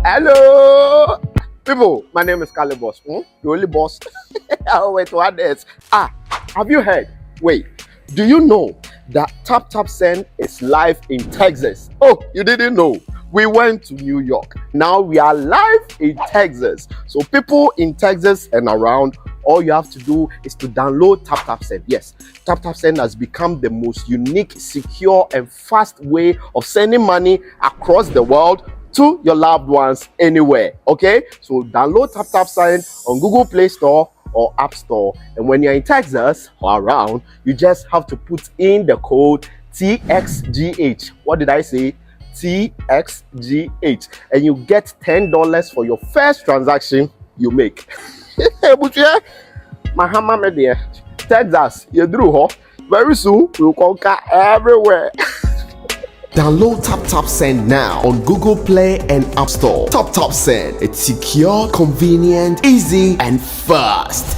Hello, people. My name is Kale Boss. The only boss. Oh, wait, what else? Have you heard? Wait, do you know that Tap Tap Send is live in Texas? Oh, you didn't know? We went to New York. Now we are live in Texas. So people in Texas and around, all you have to do is to download Tap Tap Send. Yes, Tap Tap Send has become the most unique, secure, and fast way of sending money across the world to your loved ones anywhere. Okay, so download Tap Tap Send on Google Play Store or App Store, and when you're in Texas or around, you just have to put in the code TXGH. What did I say? TXGH, and you get $10 for your first transaction you make. Mahama media, Texas, you drew very soon we'll conquer everywhere. Download Tap Tap Send now on Google Play and App Store. Tap Tap Send, it's secure, convenient, easy, and fast.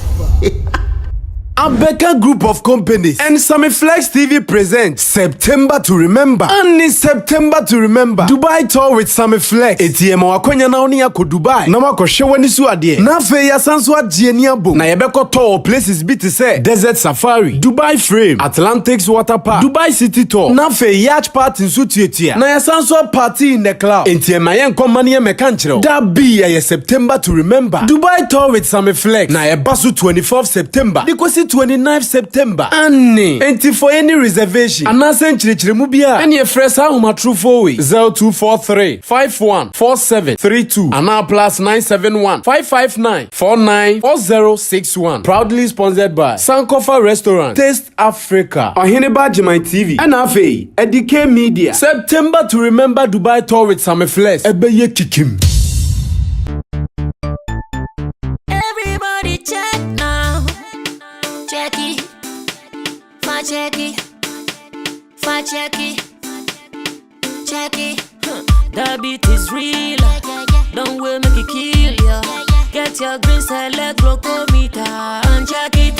Abeka Group of Companies and Sammy Flex TV presents September to Remember. And in September to Remember, Dubai tour with Sammy Flex. ATM wakwenya na oni yako Dubai. Na wako shewe nisu adie. Na fe ya sansu adie ni abo. Na yebeko tour places biti se Desert Safari, Dubai Frame, Atlantics Water Park, Dubai City Tour. Na fe yacht party nsu tietia. Na ya sansu party in the cloud. ATM ayen komani ye mekanchiro. Da be ya September to Remember. Dubai tour with Sammy Flex. Na yebasu 24th September. Dikosi 29th September. Annie. Enti for any reservation. Anasen chirichirimu bia. Any fresa huma true for we. 0243 514732. Ana plus 971 559 494061. Proudly sponsored by Sankofa Restaurant, Taste Africa, Ohineba Jimai TV, NFA, Edike Media. September to Remember Dubai tour with Sammy Flex. Ebeye kikim. Everybody check now. Check it, fa check it, fa check it, check it. That beat is real. Don't wait, make it kill ya. Get your green select glucometer and check it.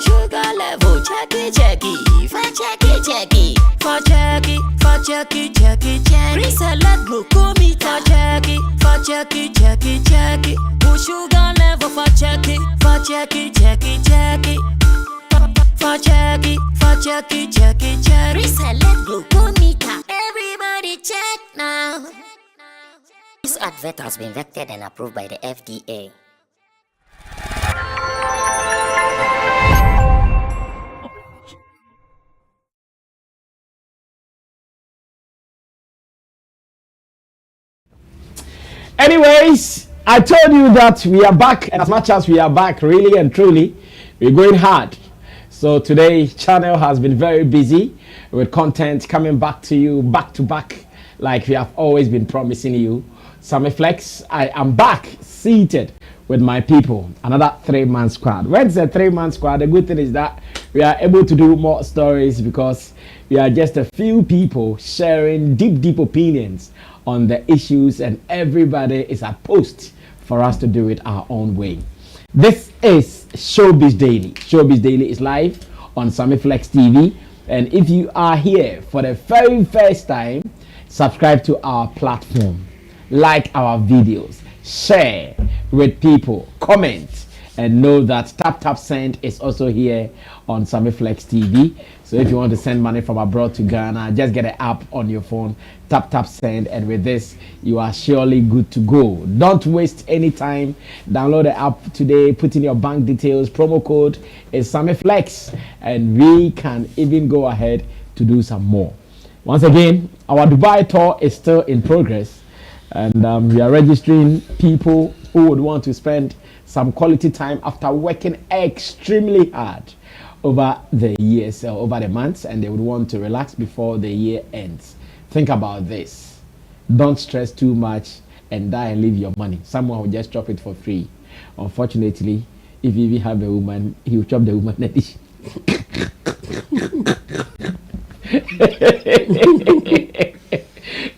Sugar level, check it, fa check it, fa check it, fa check it, check it. Green select glucometer, check it, fa check it, check it. Push sugar level, fa check it, check it. Check it, reselect glucometer. Everybody check now. This advert has been vetted and approved by the FDA. Anyways, I told you that we are back, and as much as we are back, really and truly, we're going hard. So today, channel has been very busy with content coming back to you back to back, like we have always been promising you. Sammy Flex, I am back, seated with my people. Another 3-man squad. When it's a 3-man squad, the good thing is that we are able to do more stories because we are just a few people sharing deep opinions on the issues, and everybody is at post for us to do it our own way. This is Showbiz Daily. Showbiz Daily is live on Sammy Flex TV, and if you are here for the very first time, subscribe to our platform, like our videos, share with people, comment, and know that Tap Tap Send is also here on Sammy Flex TV. So if you want to send money from abroad to Ghana, just get an app on your phone, Tap Tap Send, and with this, you are surely good to go. Don't waste any time. Download the app today, put in your bank details, promo code is Sammy Flex, and we can even go ahead to do some more. Once again, our Dubai tour is still in progress, and we are registering people who would want to spend some quality time after working extremely hard over the years, over the months, and they would want to relax before the year ends. Think about this. Don't stress too much and die and leave your money. Someone will just chop it for free. Unfortunately, if you even have a woman, he will chop the woman.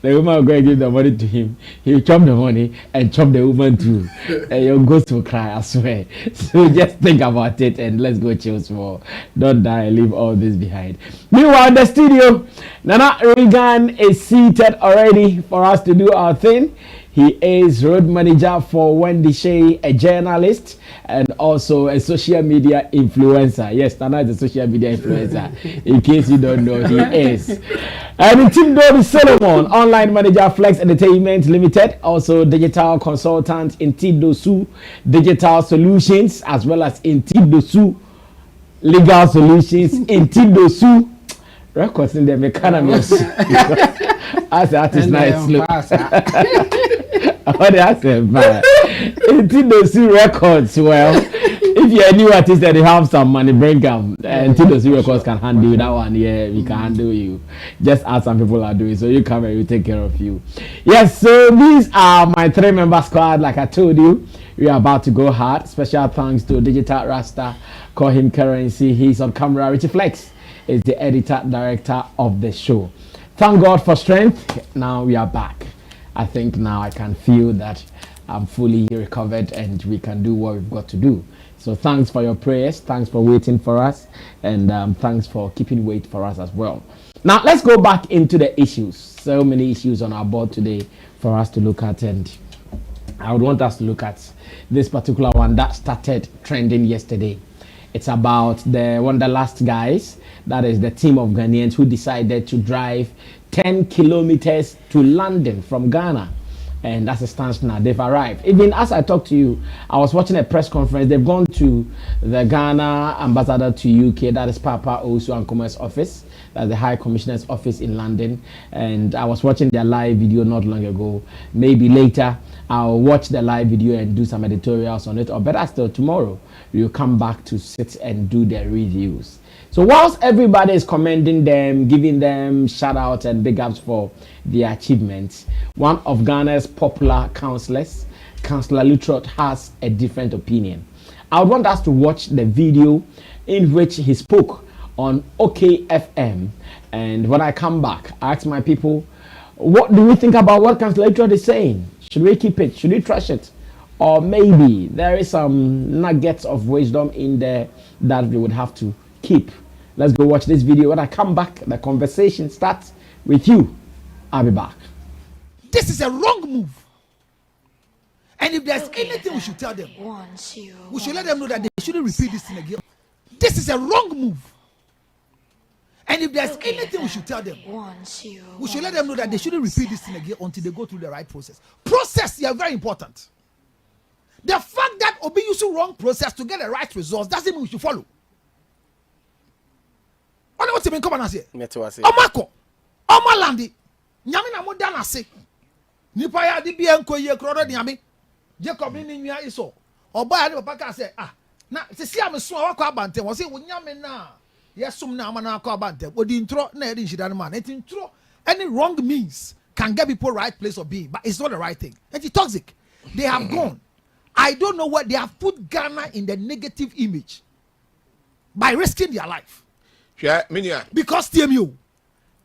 The woman will go and give the money to him. He'll chop the money and chop the woman too. And your ghost will cry, I swear. So just think about it and let's go chill small. Don't die, leave all this behind. Meanwhile, in the studio, Nana Regan is seated already for us to do our thing. He is road manager for Wendy Shea, a journalist and also a social media influencer. Yes, Nana is a social media influencer. In case you don't know, he is. And in Team Dobby Solomon, online manager Flex Entertainment Limited, also digital consultant in Tidosu Digital Solutions, as well as in Tidosu Legal Solutions in Tidosu Records in the Mechanisms. As that is nice. Oh, that's a bad. Tidosu Records, well, if you're a new artist that you have some money, bring them. And Tidosu Records can handle you. That one, yeah, we can handle you. Just as some people are doing. So you come and we take care of you. Yes, so these are my 3-member squad. Like I told you, we are about to go hard. Special thanks to Digital Rasta. Call him Currency. He's on camera. Richie Flex is the editor, director of the show. Thank God for strength. Now we are back. I think now I can feel that I'm fully recovered and we can do what we've got to do. So thanks for your prayers. Thanks for waiting for us. And thanks for keeping wait for us as well. Now let's go back into the issues. So many issues on our board today for us to look at. And I would want us to look at this particular one that started trending yesterday. It's about the Wanderlust guys. That is the team of Ghanaians who decided to drive 10 kilometers to London from Ghana. And that's a stance now. They've arrived. Even as I talk to you, I was watching a press conference. They've gone to the Ghana ambassador to UK. That is Papa Osu and Commerce office. That's the High Commissioner's office in London. And I was watching their live video not long ago. Maybe later I'll watch the live video and do some editorials on it. Or better still, tomorrow we'll come back to sit and do the reviews. So whilst everybody is commending them, giving them shout outs and big ups for their achievements, one of Ghana's popular councillors, Councillor Lutrot, has a different opinion. I would want us to watch the video in which he spoke on OKFM. And when I come back, I ask my people, what do we think about what Councillor Lutrot is saying? Should we keep it? Should we trash it? Or maybe there is some nuggets of wisdom in there that we would have to keep. Let's go watch this video. When I come back, the conversation starts with you. I'll be back. This is a wrong move. And if there's anything we should tell them, we should let them know that they shouldn't repeat this thing again. This is a wrong move. And if there's anything we should tell them, we should let them know that they shouldn't repeat this thing again until they go through the right process. Process is very important. The fact that Obi used the wrong process to get the right results doesn't mean we should follow. What's it come and say? Omako, Omalandi, Yamina Modana say, Nipaya Dibianco, ye crowded Yami, Jacob in India is so. Or by the Paka say, now, to see I'm a small cabante, was it when Yamina? Yes, some Namana cabante, would intro, Nedin Shidaman, it intro any wrong means can get people right place or being, but it's not the right thing. And it's toxic. They have gone. I don't know what they have put Ghana in the negative image by risking their life. Yeah, because TMU,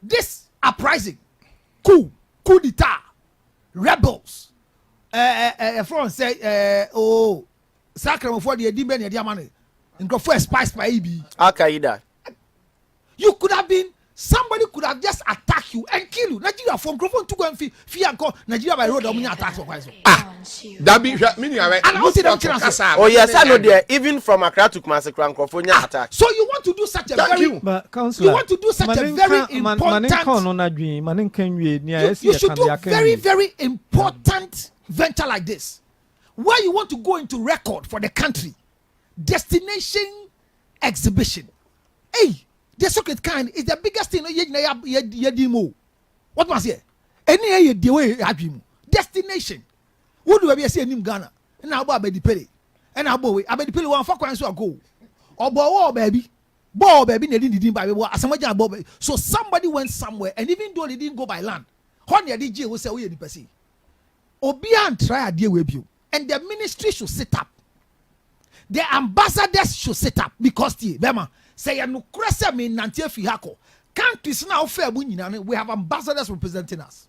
this uprising, coup d'etat, rebels, France say, oh, Sacrament for the Dimben and Diamani, and go for a spice by EB. Al-Qaeda. You could have been, somebody could have just attacked you and kill you. Nigeria from microphone to go and fear and call Nigeria by road, attacks for That be right. And I say that. Oh yes, I know there. Even from Accra to Kumasi, California attack. So you want to do such a you want to do such a very important. You should do very, very important venture like this, where you want to go into record for the country, destination exhibition. Hey, the secret kind is the biggest thing. What was here? Any destination. What do I say in Ghana? And now about the pay. And now boy, I bet the pay one for coins or go. Or boy, baby. Boy, baby, they didn't buy boy. So somebody went somewhere, and even though they didn't go by land, Honey DJ will say, we the person. Obian try a deal with you. And the ministry should sit up. The ambassadors should sit up because Bema say no cressa me nantie fi hako. countries now fair we have ambassadors representing us.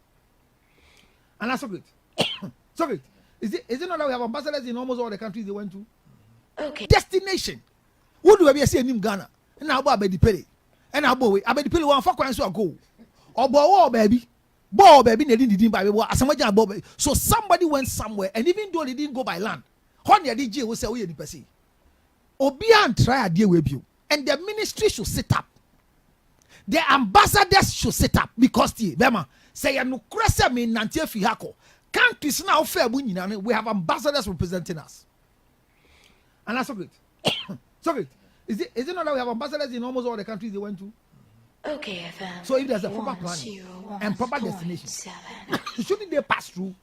And that's so great. So great. Is it not that we have ambassadors in almost all the countries they went to? Okay. Destination. What do we see in Ghana? And now about Abedi and now boy, Abedi Pele one for so go. Or boy, baby. Boy, baby, they didn't buy baby. So somebody went somewhere, and even though they didn't go by land, Honey DJ will say, we the person. Obian try a deal with you, and the ministry should sit up. The ambassadors should sit up because the Bema say ya no kresa me nantie fi hako. Countries now fair we have ambassadors representing us. And that's so great. So great. Is it not that we have ambassadors in almost all the countries they went to? Okay, FM. So if there's a proper plan and proper destination, shouldn't they pass through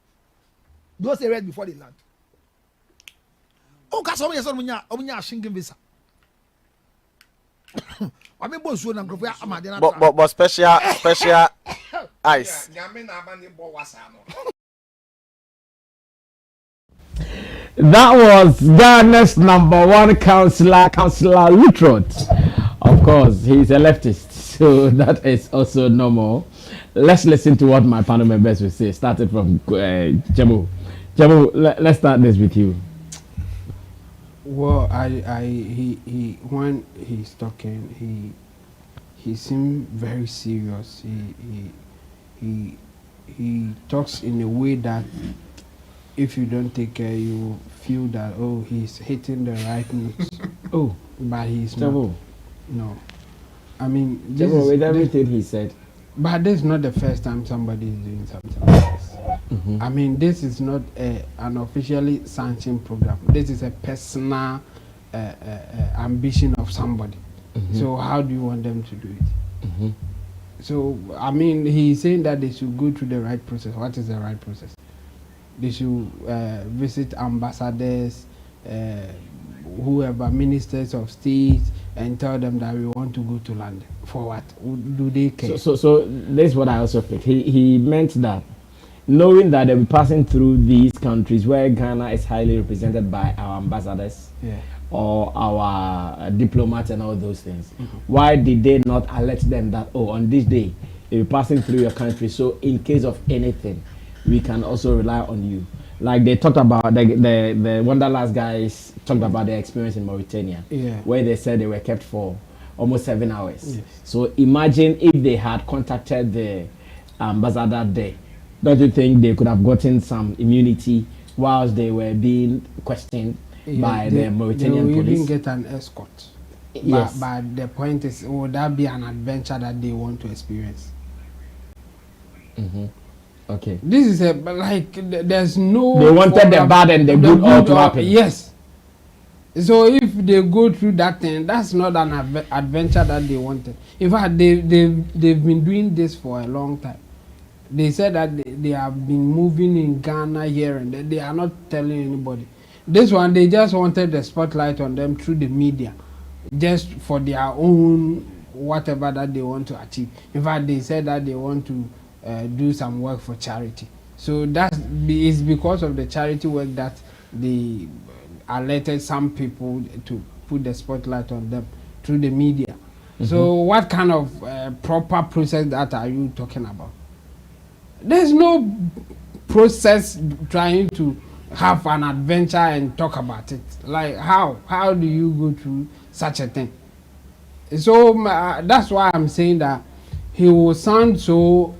those areas before they land? Oh, because somebody has shrinking visa. I mean, both should But special ice. That was Ghana's #1 councillor Lutrot. Of course, he's a leftist, so that is also normal. Let's listen to what my panel members will say. Started from Jamu. Jamu, let's start this with you. Well, he when he's talking, he seemed very serious. He talks in a way that if you don't take care, you feel that he's hitting the right notes. But he's not. No, I mean with everything he said. But this is not the first time somebody is doing something like this. Mm-hmm. I mean, this is not an officially sanctioned program. This is a personal ambition of somebody. Mm-hmm. So how do you want them to do it? Mm-hmm. So, I mean, he's saying that they should go through the right process. What is the right process? They should visit ambassadors, whoever, ministers of state, and tell them that we want to go to London. For what? Do they care? So this is what I also picked. He meant that knowing that they'll be passing through these countries where Ghana is highly represented by our ambassadors or our diplomats and all those things, why did they not alert them that, on this day, they'll be passing through your country, so in case of anything, we can also rely on you. Like they talked about, the Wanderlust guys talked about their experience in Mauritania, where they said they were kept for almost 7 hours. Yes. So imagine if they had contacted the ambassador there. Don't you think they could have gotten some immunity whilst they were being questioned by the Mauritanian police? They even get an escort. Yes. But the point is, would that be an adventure that they want to experience? Mm-hmm. Okay. This is there's no. They wanted the bad and the good all to happen. Yes. So if they go through that thing, that's not an adventure that they wanted. In fact, they've been doing this for a long time. They said that they have been moving in Ghana here and there. They are not telling anybody. This one, they just wanted the spotlight on them through the media, just for their own whatever that they want to achieve. In fact, they said that they want to do some work for charity. So that is because of the charity work that they alerted some people to put the spotlight on them through the media. Mm-hmm. So what kind of proper process that are you talking about? There's no process trying to have an adventure and talk about it. Like how do you go through such a thing? So that's why I'm saying that he will sound so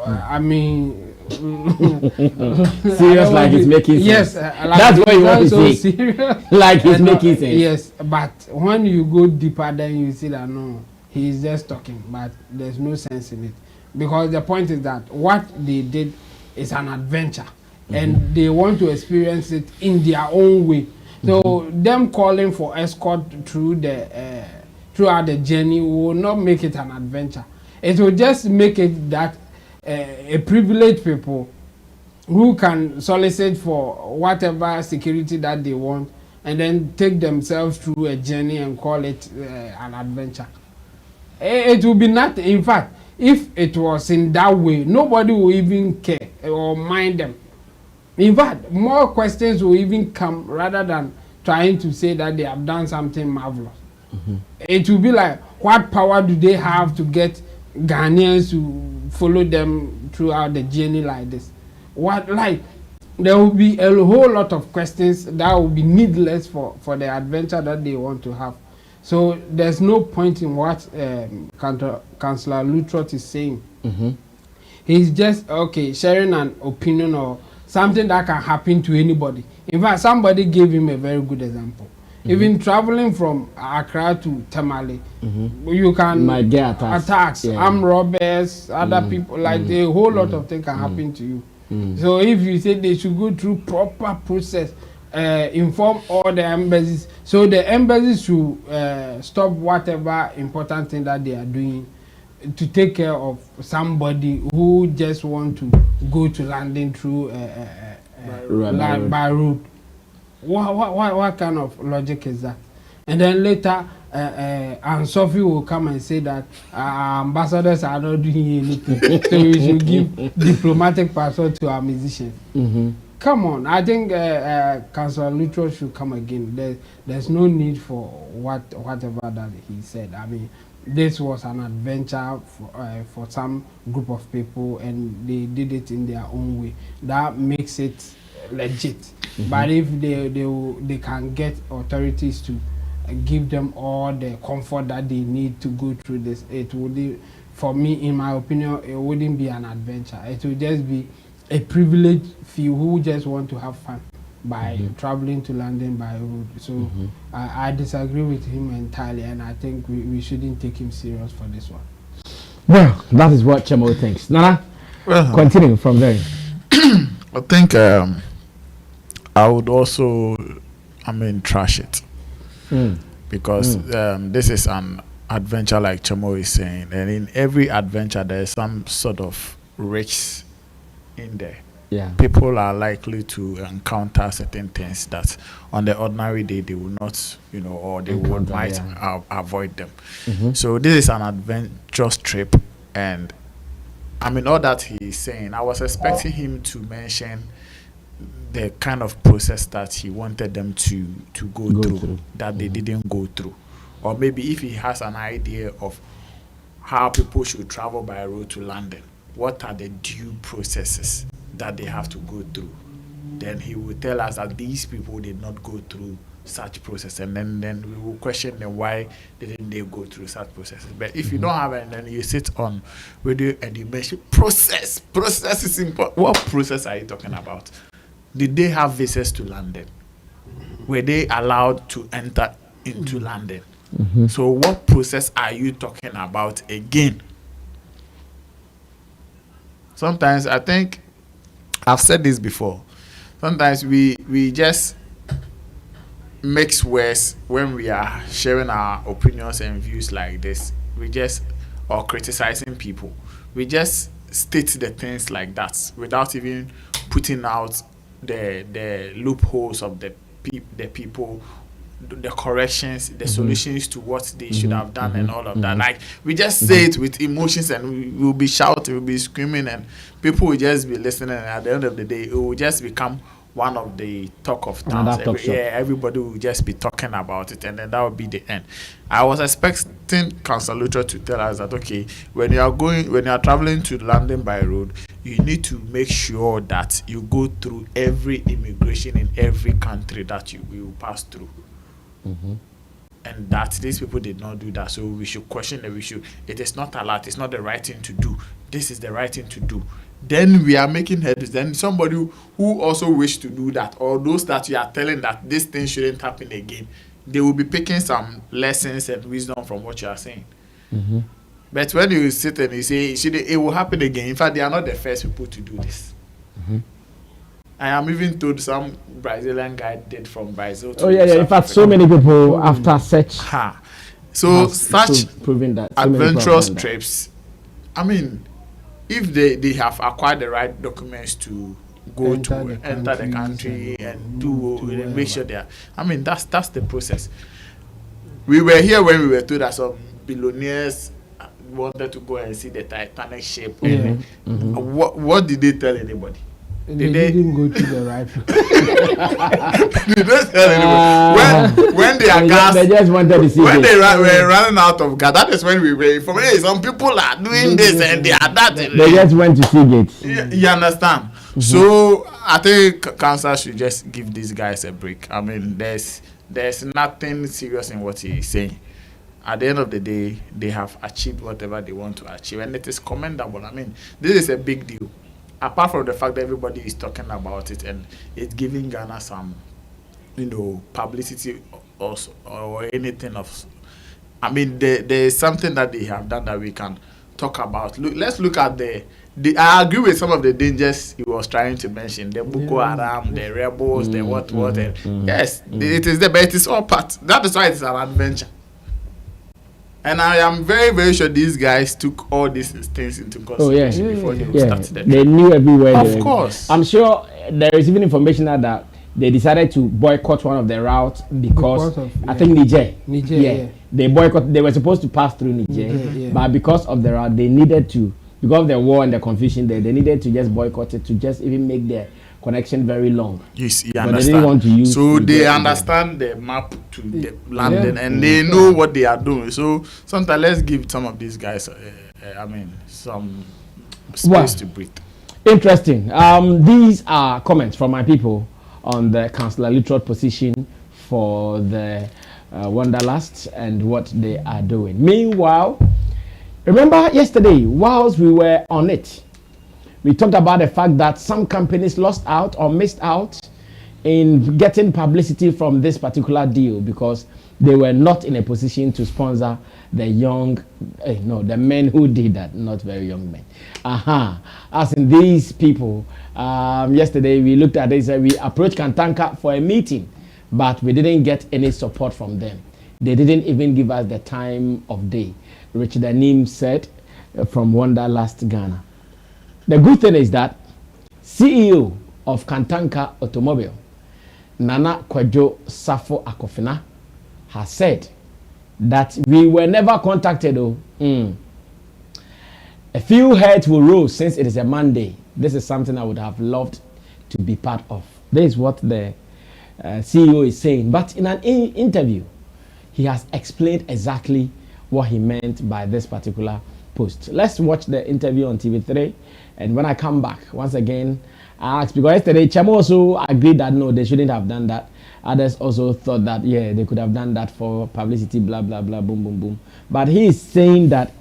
I mean serious, like he's making sense. Yes, that's what you want to say. Like he's making sense. Yes, but when you go deeper, then you see that no, he's just talking, but there's no sense in it. Because the point is that what they did is an adventure, and they want to experience it in their own way. So them calling for escort through the throughout the journey will not make it an adventure. It will just make it that a privileged people who can solicit for whatever security that they want and then take themselves through a journey and call it an adventure. It will be not. In fact, if it was in that way, nobody will even care or mind them. In fact, more questions will even come rather than trying to say that they have done something marvelous. It will be like, what power do they have to get Ghanaians to follow them throughout the journey like this? What, like, there will be a whole lot of questions that will be needless for the adventure that they want to have. So there's no point in what Councillor Lutrot is saying. He's just sharing an opinion or something that can happen to anybody. In fact, somebody gave him a very good example. Even traveling from Accra to Tamale, you can get attacks, armed robbers, other people, like a whole lot of things can happen to you. So if you say they should go through proper process, inform all the embassies, so the embassies should stop whatever important thing that they are doing to take care of somebody who just want to go to London through by road. What kind of logic is that? And then later, and Sophie will come and say that ambassadors are not doing anything, so we should give diplomatic passport to our musicians. Come on, I think Councillor Lutro should come again. There's no need for whatever that he said. I mean, this was an adventure for some group of people, and they did it in their own way. That makes it legit. But if they can get authorities to give them all the comfort that they need to go through this, it would, for me, in my opinion, it wouldn't be an adventure. It would just be a privileged few who just want to have fun by traveling to London by road. So I disagree with him entirely, and I think we shouldn't take him serious for this one. Well, that is what Chemo thinks. Nana, continuing from there. I think I would also, trash it. Because this is an adventure, like Chemo is saying, and in every adventure there is some sort of risks in there. People are likely to encounter certain things that on the ordinary day they will not, or they might avoid them. So this is an adventurous trip, and all that he is saying, I was expecting him to mention the kind of process that he wanted them to go through that they didn't go through, or maybe if he has an idea of how people should travel by road to London, what are the due processes that they have to go through, then he will tell us that these people did not go through such process, and then we will question them why didn't they go through such processes. But if you don't have it, and then you sit on radio and you mention process is important. What process are you talking about? Did they have visas to London? Were they allowed to enter into London? So what process are you talking about again? Sometimes, I think I've said this before, sometimes we just mix words when we are sharing our opinions and views like this. Or criticizing people, we just state the things like that without even putting out the loopholes of the people, the corrections, the solutions to what they should have done, and all of that. Like, we just say it with emotions, and we will be shouting, we'll be screaming, and people will just be listening, and at the end of the day, it will just become one of the talk of towns. Everybody will just be talking about it, and then that will be the end. I was expecting Councillor Luther to tell us that, okay, when you are traveling to London by road, you need to make sure that you go through every immigration in every country that you will pass through. And that these people did not do that, so we should question the issue. It is not allowed, it's not the right thing to do. This is the right thing to do. Then we are making headway. Then somebody who also wish to do that, or those that you are telling that this thing shouldn't happen again, they will be picking some lessons and wisdom from what you are saying. But when you sit and you say it will happen again, in fact, they are not the first people to do this. I am even told some Brazilian guy did from Brazil to in fact, so many people after such so such proving that adventurous trips, if they have acquired the right documents to go enter the country and make sure they are, that's the process. We were here when we were told that some billionaires wanted to go and see the Titanic ship. What did they tell anybody? They didn't go to the right route. They don't tell anyone. When they are gas, they just wanted to see when this. were running out of gas, that is when we were from. Hey, some people are doing this and they are that. They just went to see it. You understand? So I think council should just give these guys a break. I mean, there's nothing serious in what he is saying. At the end of the day, they have achieved whatever they want to achieve, and it is commendable. I mean, this is a big deal. Apart from the fact that everybody is talking about it and it's giving Ghana some, publicity also or anything of. I mean, there is something that they have done that we can talk about. Let's look at I agree with some of the dangers he was trying to mention. The Boko Haram, the rebels, the what. Yes, it is there, but it is all part. That is why it's an adventure. And I am very, very sure these guys took all these things into consideration before they started it. They knew everywhere. Of course. I'm sure there is even information that they decided to boycott one of the routes because I think Niger. Yeah. They boycott. They were supposed to pass through Niger, but because of the route, they needed to, because of the war and the confusion there, they needed to just boycott it to just even make their connection very long. You see, but they didn't want to use. So they understand the map to the landing and they know what they are doing. So sometimes let's give some of these guys, some space to breathe. Interesting. These are comments from my people on the council electoral position for the Wanderlust and what they are doing. Meanwhile, remember yesterday, whilst we were on it, we talked about the fact that some companies lost out or missed out in getting publicity from this particular deal because they were not in a position to sponsor the the men who did that, not very young men. As in these people, yesterday we looked at this and we approached Kantanka for a meeting, but we didn't get any support from them. They didn't even give us the time of day. Richard Anim said from Wanderlust Ghana. The good thing is that CEO of Kantanka Automobile, Nana Kwadwo Safo Akofina, has said that we were never contacted. A few heads will roll since it is a Monday. This is something I would have loved to be part of. This is what the CEO is saying. But in an interview, he has explained exactly what he meant by this particular post. Let's watch the interview on TV3. And when I come back, once again, I asked, because yesterday Chemo also agreed that no, they shouldn't have done that. Others also thought that, yeah, they could have done that for publicity, blah, blah, blah, boom, boom, boom. But he is saying that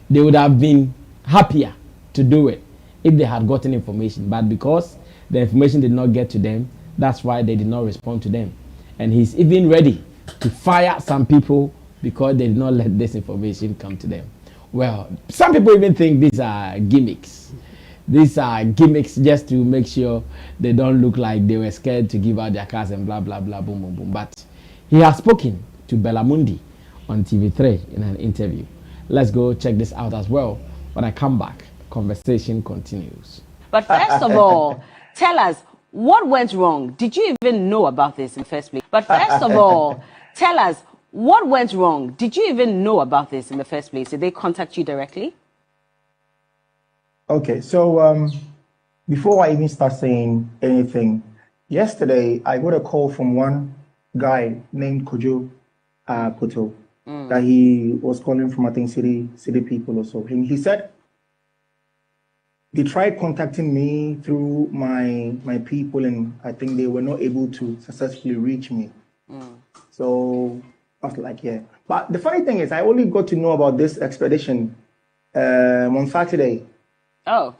they would have been happier to do it if they had gotten information. But because the information did not get to them, that's why they did not respond to them. And he's even ready to fire some people because they did not let this information come to them. Well, some people even think these are gimmicks. These are gimmicks just to make sure they don't look like they were scared to give out their cars and blah, blah, blah, boom, boom, boom. But he has spoken to Bellamundi on TV3 in an interview. Let's go check this out as well. When I come back, conversation continues. But first of all, tell us, what went wrong? Did you even know about this in the first place? But first of all, tell us, what went wrong? Did you even know about this in the first place? Did they contact you directly? Okay, so before I even start saying anything, yesterday I got a call from one guy named Kojo Poto that he was calling from, I think, city people or so. And he said they tried contacting me through my people, and I think they were not able to successfully reach me. So I was like, yeah. But the funny thing is, I only got to know about this expedition on Saturday. Oh.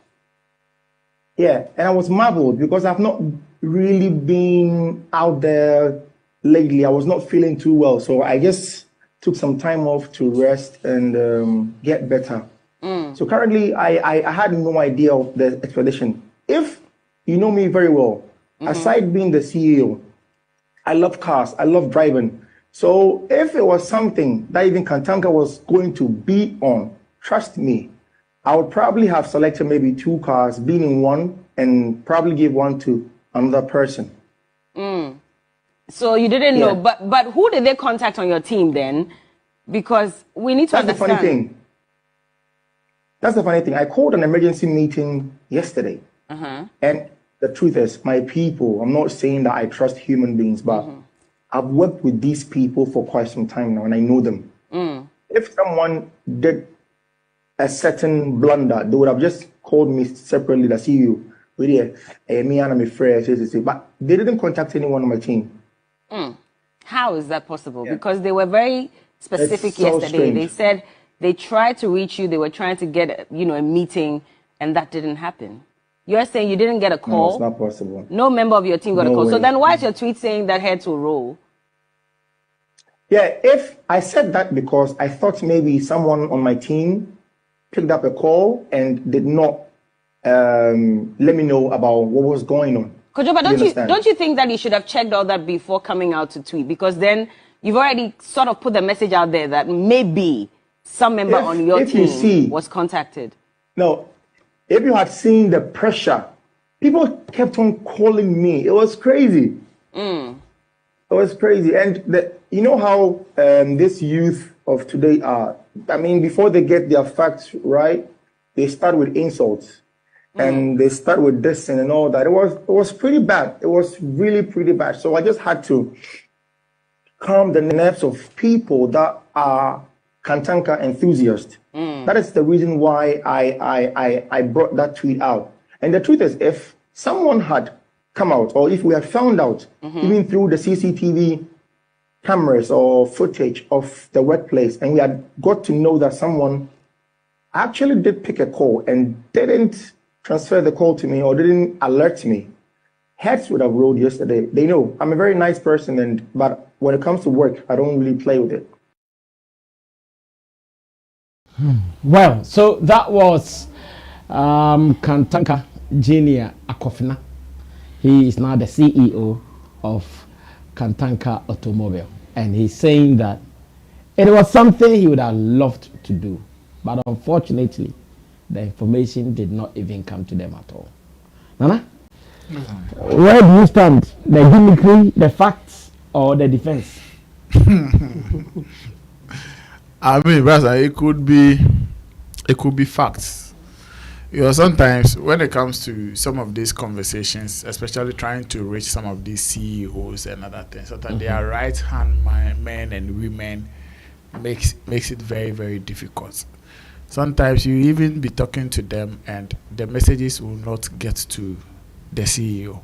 Yeah, and I was marveled because I've not really been out there lately. I was not feeling too well, so I just took some time off to rest and get better. So currently, I had no idea of the expedition. If you know me very well, aside being the CEO, I love cars, I love driving. So if it was something that even Kantanka was going to be on, trust me, I would probably have selected maybe 2 cars, been in one, and probably give one to another person. So you didn't know, but who did they contact on your team then? Because we need to understand. That's the funny thing. I called an emergency meeting yesterday, and the truth is, my people, I'm not saying that I trust human beings, but I've worked with these people for quite some time now and I know them. If someone did a certain blunder, they would have just called me separately to see you. Me and my friends, but they didn't contact anyone on my team. How is that possible? Because they were very specific So yesterday. strange. They said they tried to reach you. They were trying to get, a meeting, and that didn't happen. You're saying you didn't get a No, call? it's not possible. No member of your team got a No call. So way. then why is your tweet saying that heads will roll? Yeah, if I said that because I thought maybe someone on my team picked up a call and did not let me know about what was going on. Kojoba, You understand? don't you think that you should have checked all that before coming out to tweet? Because then you've already sort of put the message out there that maybe some member on your if you team see- was contacted. No, if you had seen the pressure, people kept on calling me. It was crazy. It was crazy. And you know how this youth of today are. I mean, before they get their facts right, they start with insults. And they start with dissing and all that. It was pretty bad. It was really pretty bad. So I just had to calm the nerves of people that are Kantanka enthusiasts. That is the reason why I brought that tweet out. And the truth is, if someone had come out, or if we had found out, even through the CCTV cameras or footage of the workplace, and we had got to know that someone actually did pick a call and didn't transfer the call to me or didn't alert me, heads would have rolled yesterday. They know I'm a very nice person, but when it comes to work, I don't really play with it. Well, so that was Kantanka Junior Akofina. He is now the CEO of Kantanka Automobile, and he's saying that it was something he would have loved to do, but unfortunately, the information did not even come to them at all. Nana, where do you stand? The gimmickry, the facts, or the defense? I mean, brother, it could be facts. Sometimes when it comes to some of these conversations, especially trying to reach some of these CEOs and other things, sometimes their right hand men and women makes it very, very difficult. Sometimes you even be talking to them and the messages will not get to the CEO.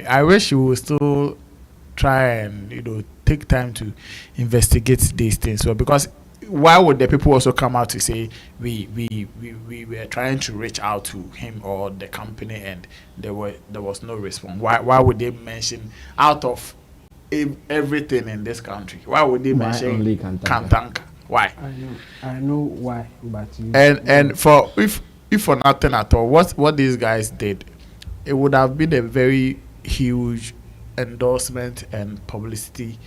I wish you will still try and take time to investigate these things. Well, because why would the people also come out to say we were trying to reach out to him or the company and there was no response? Why would they mention out of everything in this country? Why would they mention only Kantanka? Why? I know why, but And for if for nothing at all, what these guys did, it would have been a very huge endorsement and publicity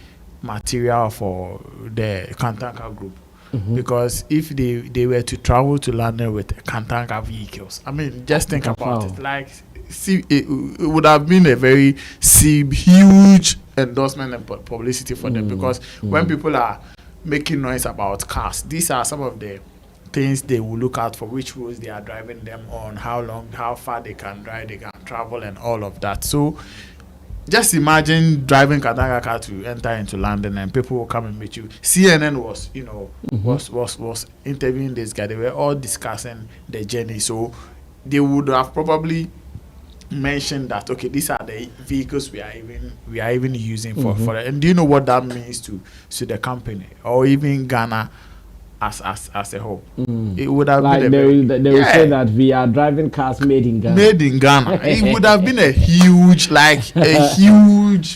material for the Kantanka group. Because if they were to travel to London with Kantanka vehicles, I mean, just think about it. Like, see, it would have been a very huge endorsement and publicity for them. Because when people are making noise about cars, these are some of the things they will look out for, which roads they are driving them on, how far they can drive, they can travel, and all of that. So just imagine driving Kantanka car to enter into London and people will come and meet you. CNN was interviewing this guy. They were all discussing the journey. So they would have probably mentioned that, okay, these are the vehicles we are even using for that. And do you know what that means to the company or even Ghana as a whole? It would have like been they will say that we are driving cars made in Ghana. It would have been a huge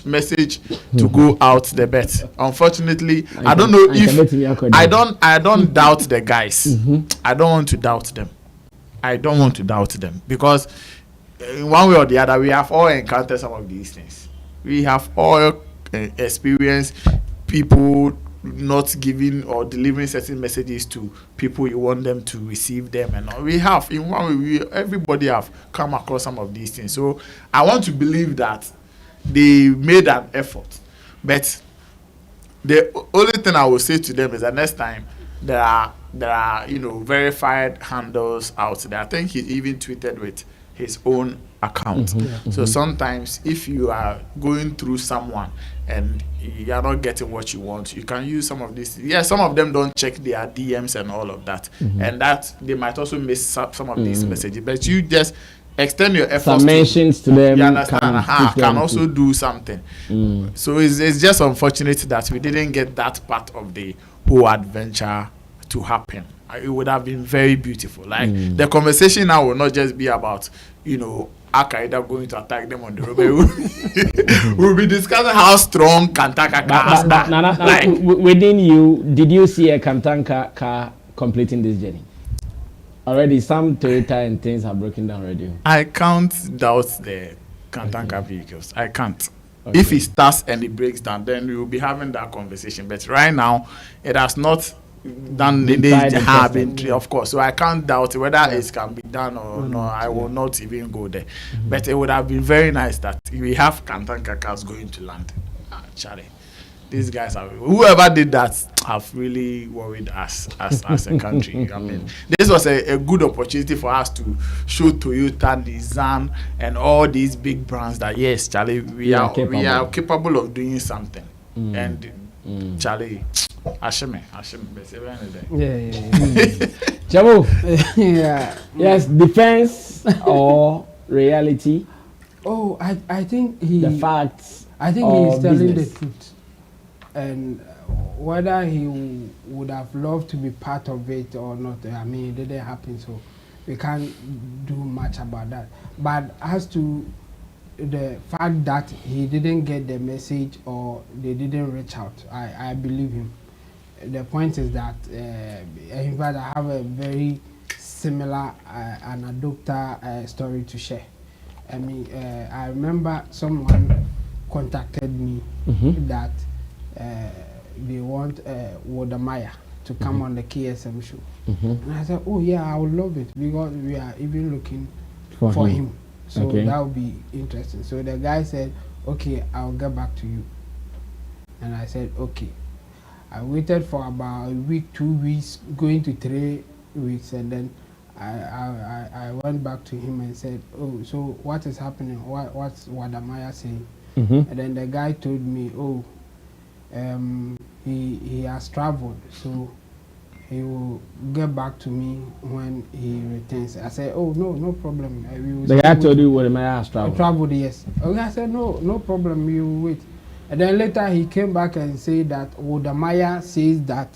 message to go out the bet. Unfortunately, I don't know if I don't doubt the guys. I don't want to doubt them because in one way or the other we have all encountered some of these things. We have all experienced people not giving or delivering certain messages to people you want them to receive them, and all. We have, in one way, everybody have come across some of these things. So I want to believe that they made an effort, but the only thing I will say to them is that next time there are verified handles out there. I think he even tweeted with his own account. So sometimes if you are going through someone and you are not getting what you want, you can use some of these. Yeah, some of them don't check their DMs and all of that, and that they might also miss some of these messages. But you just extend your efforts. Some mentions to them. You understand? Can also do something. So it's just unfortunate that we didn't get that part of the whole adventure to happen. It would have been very beautiful. Like the conversation now will not just be about, you know, Al-Qaeda going to attack them on the road. We'll be discussing how strong Kantanka cars are. Like, within you, did you see a Kantanka car completing this journey? Already, some Toyota and things are broken down already. I can't doubt the Kantanka vehicles. I can't. Okay. If it starts and it breaks down, then we will be having that conversation. But right now, it has not done of course. So I can't doubt whether it can be done or no. I will not even go there. But it would have been very nice that we have Kantanka cars going to land. Charlie, these guys have, whoever did that have really worried us as a country. I mean, this was a good opportunity for us to show Toyota, Nissan, and all these big brands that yes, Charlie, we are capable of doing something. And Charlie, Ashime, Jabo, Yeah. yes, defense or reality? Oh, I think The facts. I think or he's telling business? the truth, and whether he would have loved to be part of it or not, I mean, it didn't happen, so we can't do much about that. But as to the fact that he didn't get the message or they didn't reach out, I believe him. The point is that, in fact, I have a very similar anecdotal story to share. I mean, I remember someone contacted me that they want Wanderlust to come on the KSM show. And I said, oh yeah, I would love it because we are even looking for him. So that would be interesting. So the guy said, okay, I'll get back to you. And I said, okay. I waited for about a week, 2 weeks, going to 3 weeks, and then I went back to him and said, oh, so what is happening? What's Wanderlust saying? And then the guy told me, oh, he has traveled, so he will get back to me when he returns. I said, oh, no problem. The guy told you Wanderlust has traveled? Traveled, yes. Okay, I said, no problem, you wait. And then later he came back and said that Wanderlust says that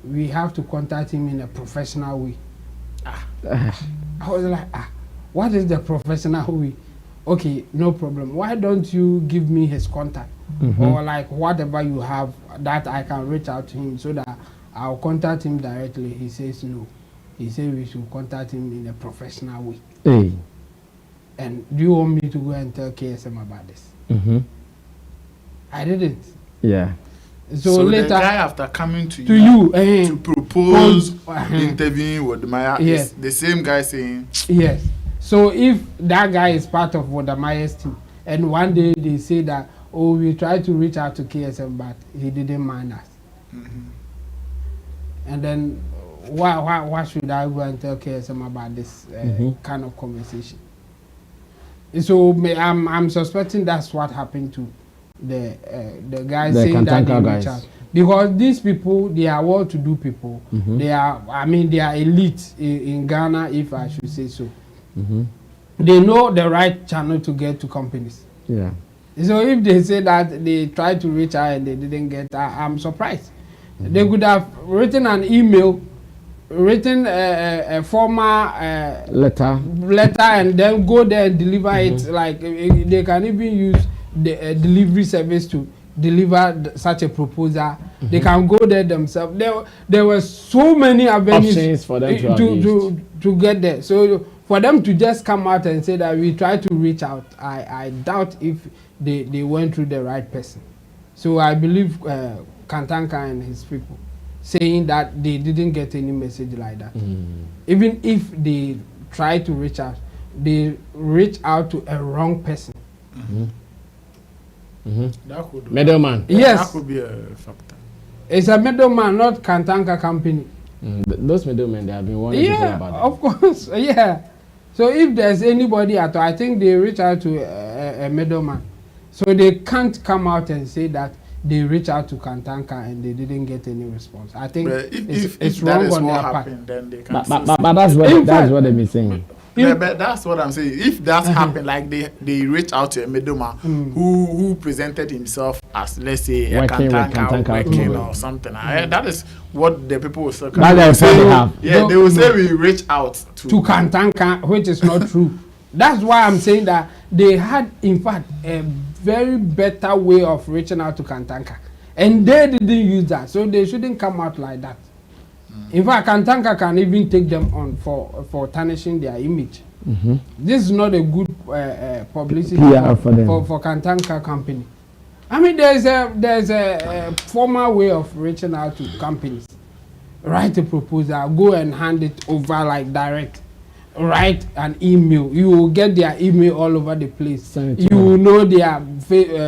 we have to contact him in a professional way. I was like, what is the professional way? Okay, no problem. Why don't you give me his contact? Or like whatever you have that I can reach out to him so that I'll contact him directly. He says no. He said we should contact him in a professional way. Hey. And do you want me to go and tell KSM about this? I didn't. Yeah. So later, the guy after coming to you to propose interviewing Wanderlust is the same guy saying yes. So if that guy is part of Wanderlust's team, and one day they say that, oh, we tried to reach out to KSM, but he didn't mind us. And then why should I go and tell KSM about this kind of conversation? So I'm suspecting that's what happened to the guys saying that they reach out. Because these people, they are well-to-do people. They are, they are elite in Ghana, if I should say so. They know the right channel to get to companies. Yeah. So if they say that they tried to reach out and they didn't get, I'm surprised. They could have written an email, written a formal letter, and then go there and deliver it. Like they can even use the delivery service to deliver such a proposal. They can go there themselves. There were so many avenues for them to get there. So for them to just come out and say that we try to reach out, I doubt if they went through the right person. So I believe Kantanka and his people saying that they didn't get any message like that. Even if they try to reach out, they reach out to a wrong person. That could middleman. Yes, that could be a factor. It's a middleman, not Kantanka company. Those middlemen, they have been warning people about that. Of course, yeah. So if there's anybody at all, I think they reach out to a middleman. So they can't come out and say that they reach out to Kantanka and they didn't get any response. I think it's wrong on their part. Then they can But that's what they've been saying. But that's what I'm saying. If that's happened, like they reach out to a middleman who presented himself as, let's say, a Kantanka or something. That is what the people will say. They will say we reach out to Kantanka, which is not true. That's why I'm saying that they had, in fact, a very better way of reaching out to Kantanka, and they didn't use that, so they shouldn't come out like that. In fact, Kantanka can even take them on for tarnishing their image. This is not a good publicity for Kantanka company. I mean, there's a formal way of reaching out to companies. Write a proposal, go and hand it over like direct. Write an email. You will get their email all over the place. You will know their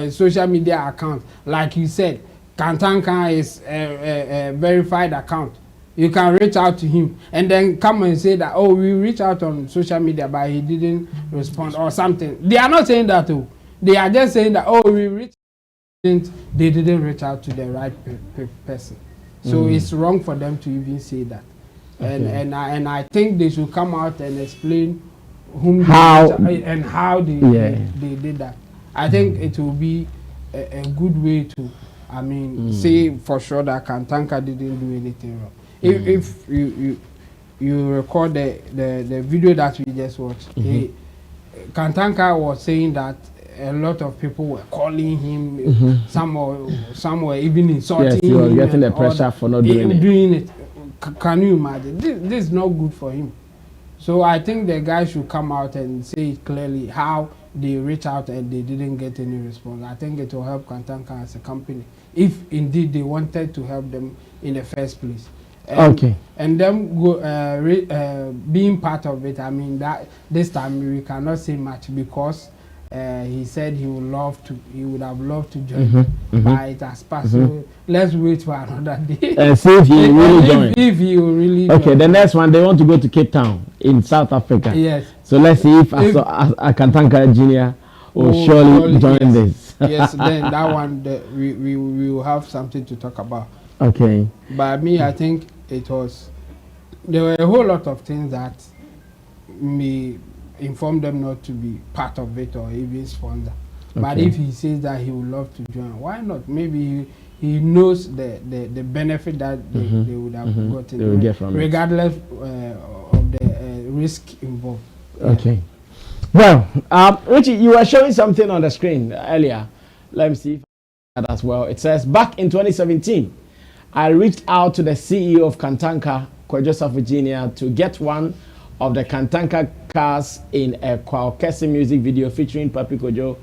social media account. Like you said, Kantanka is a verified account. You can reach out to him and then come and say that, oh, we reach out on social media, but he didn't respond or something. They are not saying that, though. They are just saying that, oh, we reached out. They didn't reach out to the right person. So it's wrong for them to even say that. And I think they should come out and explain how they did that. I think it will be a good way to, I mean, say for sure that Kantanka didn't do anything wrong. If you record the video that we just watched, Kantanka was saying that a lot of people were calling him, some were even insulting him. Yes, he was getting the pressure for not doing it. Can you imagine? This is not good for him. So I think the guy should come out and say clearly how they reach out and they didn't get any response. I think it will help Kantanka as a company, if indeed they wanted to help them in the first place. And them being part of it, I mean, that this time we cannot say much because he said he would have loved to join, but it has passed. So let's wait for another day. And see if he really join. If he will really join. Okay, the next one, they want to go to Cape Town in South Africa. Yes. So let's see if a Kantanka Junior will surely join this. Yes, then that one, we will have something to talk about. Okay. But me, I think there were a whole lot of things that may inform them not to be part of it or even sponsor. Okay. But if he says that he would love to join, why not? Maybe he knows the benefit that they would have gotten, they will get from regardless of the risk involved. Okay. Well, Richie, you were showing something on the screen earlier. Let me see if I that as well. It says, back in 2017, I reached out to the CEO of Kantanka, Joseph, Virginia, to get one of the Kantanka cars in a Kwakese music video featuring Papi Kojo,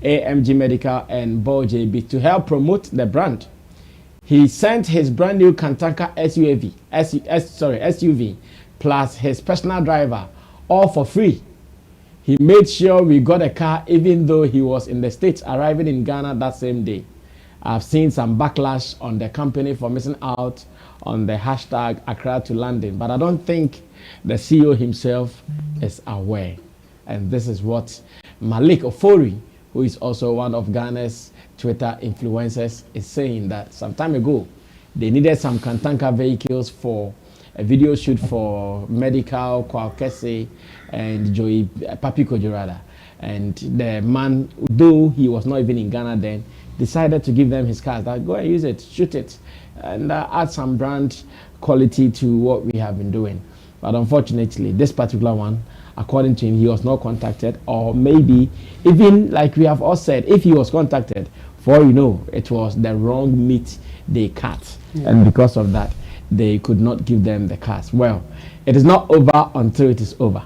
AMG Medical, and Bo JB to help promote the brand. He sent his brand new Kantanka SUV plus his personal driver, all for free. He made sure we got a car even though he was in the States, arriving in Ghana that same day. I've seen some backlash on the company for missing out on the hashtag Accra to London, but I don't think the CEO himself is aware. And this is what Malik Ofori, who is also one of Ghana's Twitter influencers, is saying, that some time ago they needed some Kantanka vehicles for a video shoot for Medical, Kwakese, and Joey Papi Kojo. And the man, though he was not even in Ghana then, decided to give them his cars. That go and use it, shoot it, and add some brand quality to what we have been doing. But unfortunately, this particular one, according to him, he was not contacted, or maybe even like we have all said, if he was contacted, for you know, it was the wrong meat they cut, and because of that, they could not give them the cars. Well, it is not over until it is over,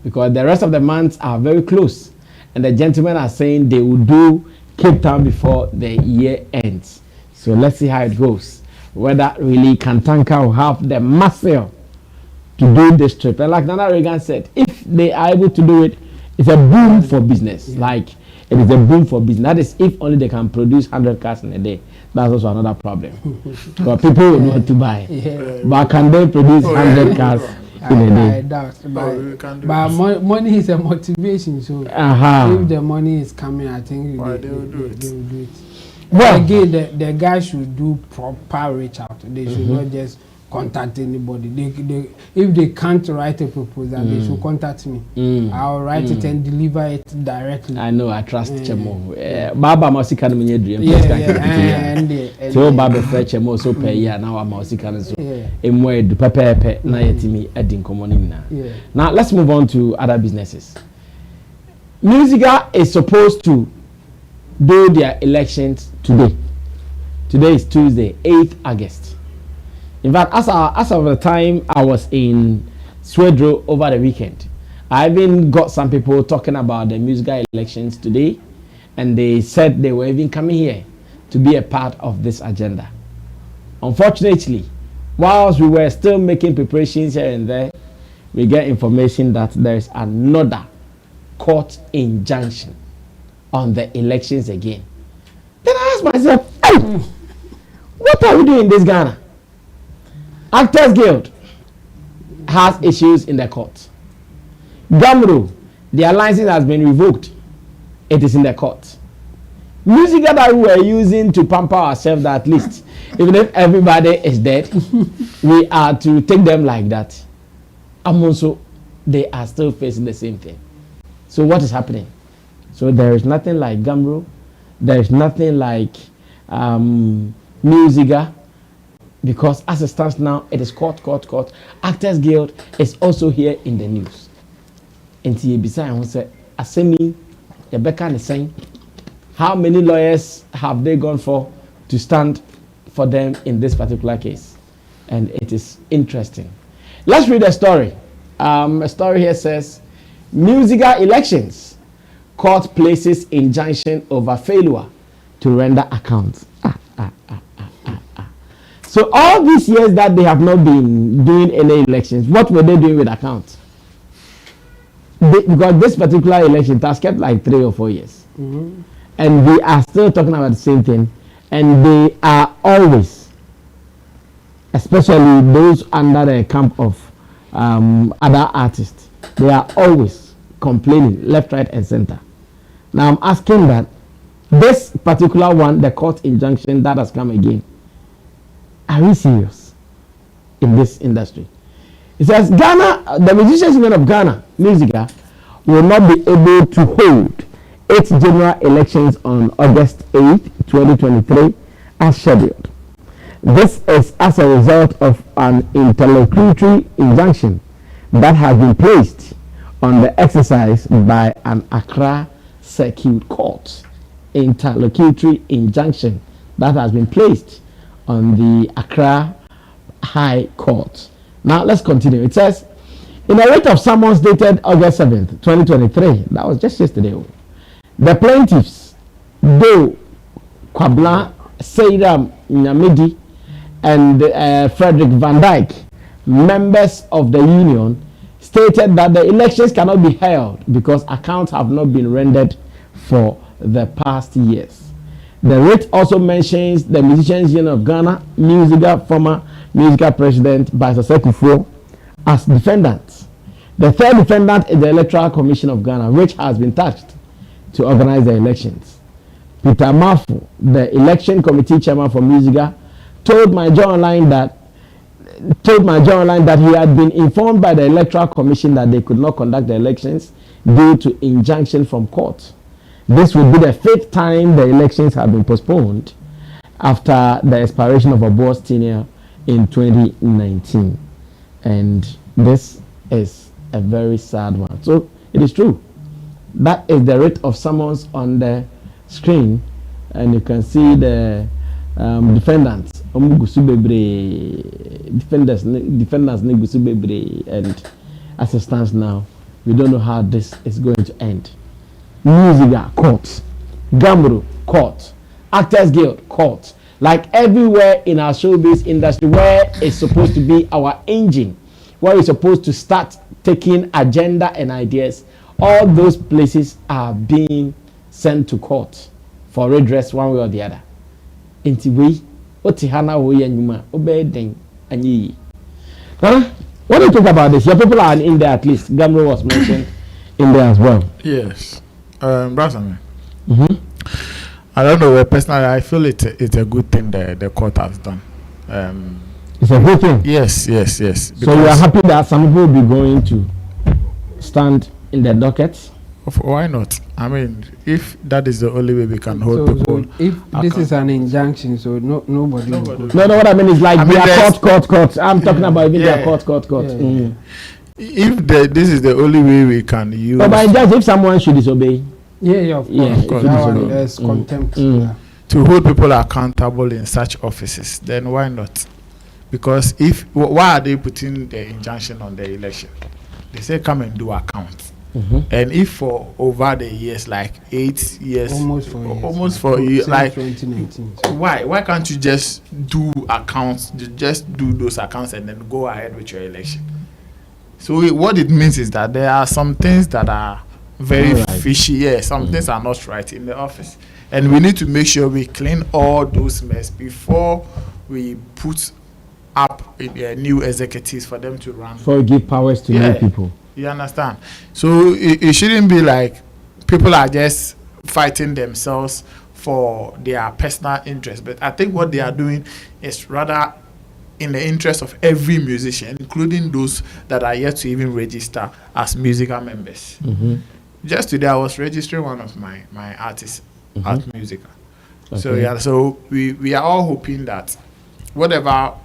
because the rest of the months are very close, and the gentlemen are saying they will do Cape Town before the year ends. So let's see how it goes, whether really Kantanka will have the muscle to do this trip. And like Nana Reagan said, if they are able to do it, it's a boom for business. Like, it is a boom for business. That is if only they can produce 100 cars in a day. That's also another problem. Because people would want to buy. But can they produce 100 cars I doubt. we can do But it. money is a motivation. So if the money is coming, I think they will do it. Well, again, the guy should do proper reach out. They should not just contact anybody. If they can't write a proposal, they should contact me. I'll write it and deliver it directly. I know, I trust Chemo. Baba Musica no me dream. So Baba Fetch Chemo so pay ya now Musica so. Emwe du pepe na yetimi edin komonim na. Now let's move on to other businesses. Musica is supposed to do their elections today. Today is Tuesday, 8th August. In fact, as of the time I was in Swedro over the weekend, I even got some people talking about the Musica elections today, and they said they were even coming here to be a part of this agenda. Unfortunately, whilst we were still making preparations here and there, we get information that there is another court injunction on the elections again. Then I asked myself, hey, what are we doing in this Ghana? Actors Guild has issues in the court. Gamro, their license has been revoked. It is in the court. Musica that we were using to pamper ourselves, that at least, even if everybody is dead, we are to take them like that. And also, they are still facing the same thing. So what is happening? So there is nothing like Gamro. There is nothing like Musica. Because as it stands now, it is court. Actors Guild is also here in the news. And besides, say, Sammy, Rebecca is saying, how many lawyers have they gone for to stand for them in this particular case? And it is interesting. Let's read a story. A story here says, Musica elections, court places injunction over failure to render accounts. So all these years that they have not been doing any elections, what were they doing with accounts? Because this particular election has kept like 3 or 4 years. And we are still talking about the same thing. And they are always, especially those under the camp of other artists, they are always complaining left, right, and center. Now I'm asking that this particular one, the court injunction that has come again, are we serious in this industry? It says Ghana, the Musicians Union of Ghana, Musica, will not be able to hold its general elections on August 8, 2023 as scheduled. This is as a result of an interlocutory injunction that has been placed on the exercise by an Accra Circuit Court. Interlocutory injunction that has been placed on the Accra High Court. Now let's continue. It says, in a writ of summons dated August 7th, 2023, that was just yesterday, the plaintiffs, Do Kwabla, Seiram Nyamedi, and Frederick Van Dyke, members of the union, stated that the elections cannot be held because accounts have not been rendered for the past years. The writ also mentions the Musicians Union of Ghana, Musica, former Musica president Baisa Sekufo, as defendants. The third defendant is the Electoral Commission of Ghana, which has been tasked to organize the elections. Peter Mafu, the election committee chairman for Musica, told my John Online that he had been informed by the Electoral Commission that they could not conduct the elections due to injunction from court. This would be the 5th time the elections have been postponed after the expiration of Obo's tenure in 2019. And this is a very sad one. So it is true. That is the writ of summons on the screen, and you can see the defendants. Defendants, and as it stands now, we don't know how this is going to end. Musica, court. Gamro, court. Actors Guild, court. Like everywhere in our showbiz industry, where it's supposed to be our engine, where we're supposed to start taking agenda and ideas, all those places are being sent to court for redress one way or the other. Inti we, otihana wo yanyuma, obeden anyi. What do you think about this? Your people are in there at least. Gamro was mentioned in there as well. Yes. Brother, I don't know. Personally, I feel it's a good thing that the court has done. It's a good thing. Yes. So you are happy that some people will be going to stand in the docket? Why not? I mean, if that is the only way we can hold people. So if this is an injunction, so nobody will go. No, what I mean is like I mean, court. I'm talking about even their court. Yeah. If this is the only way we can use. But by just if someone should disobey. Yeah, of course. That one is contempt. Yeah. To hold people accountable in such offices, then why not? Because why are they putting the injunction on the election? They say come and do accounts. And if for over the years, like 8 years, almost 4 years, like 2019. Why can't you just do accounts, just do those accounts and then go ahead with your election? So what it means is that there are some things that are very fishy. Yeah, some things are not right in the office, and we need to make sure we clean all those mess before we put up new executives for them to run. For give powers to new people. You understand? So it shouldn't be like people are just fighting themselves for their personal interest. But I think what they are doing is rather in the interest of every musician, including those that are yet to even register as Musica members. Just today, I was registering one of my artists at Musica. Okay. So we are all hoping that whatever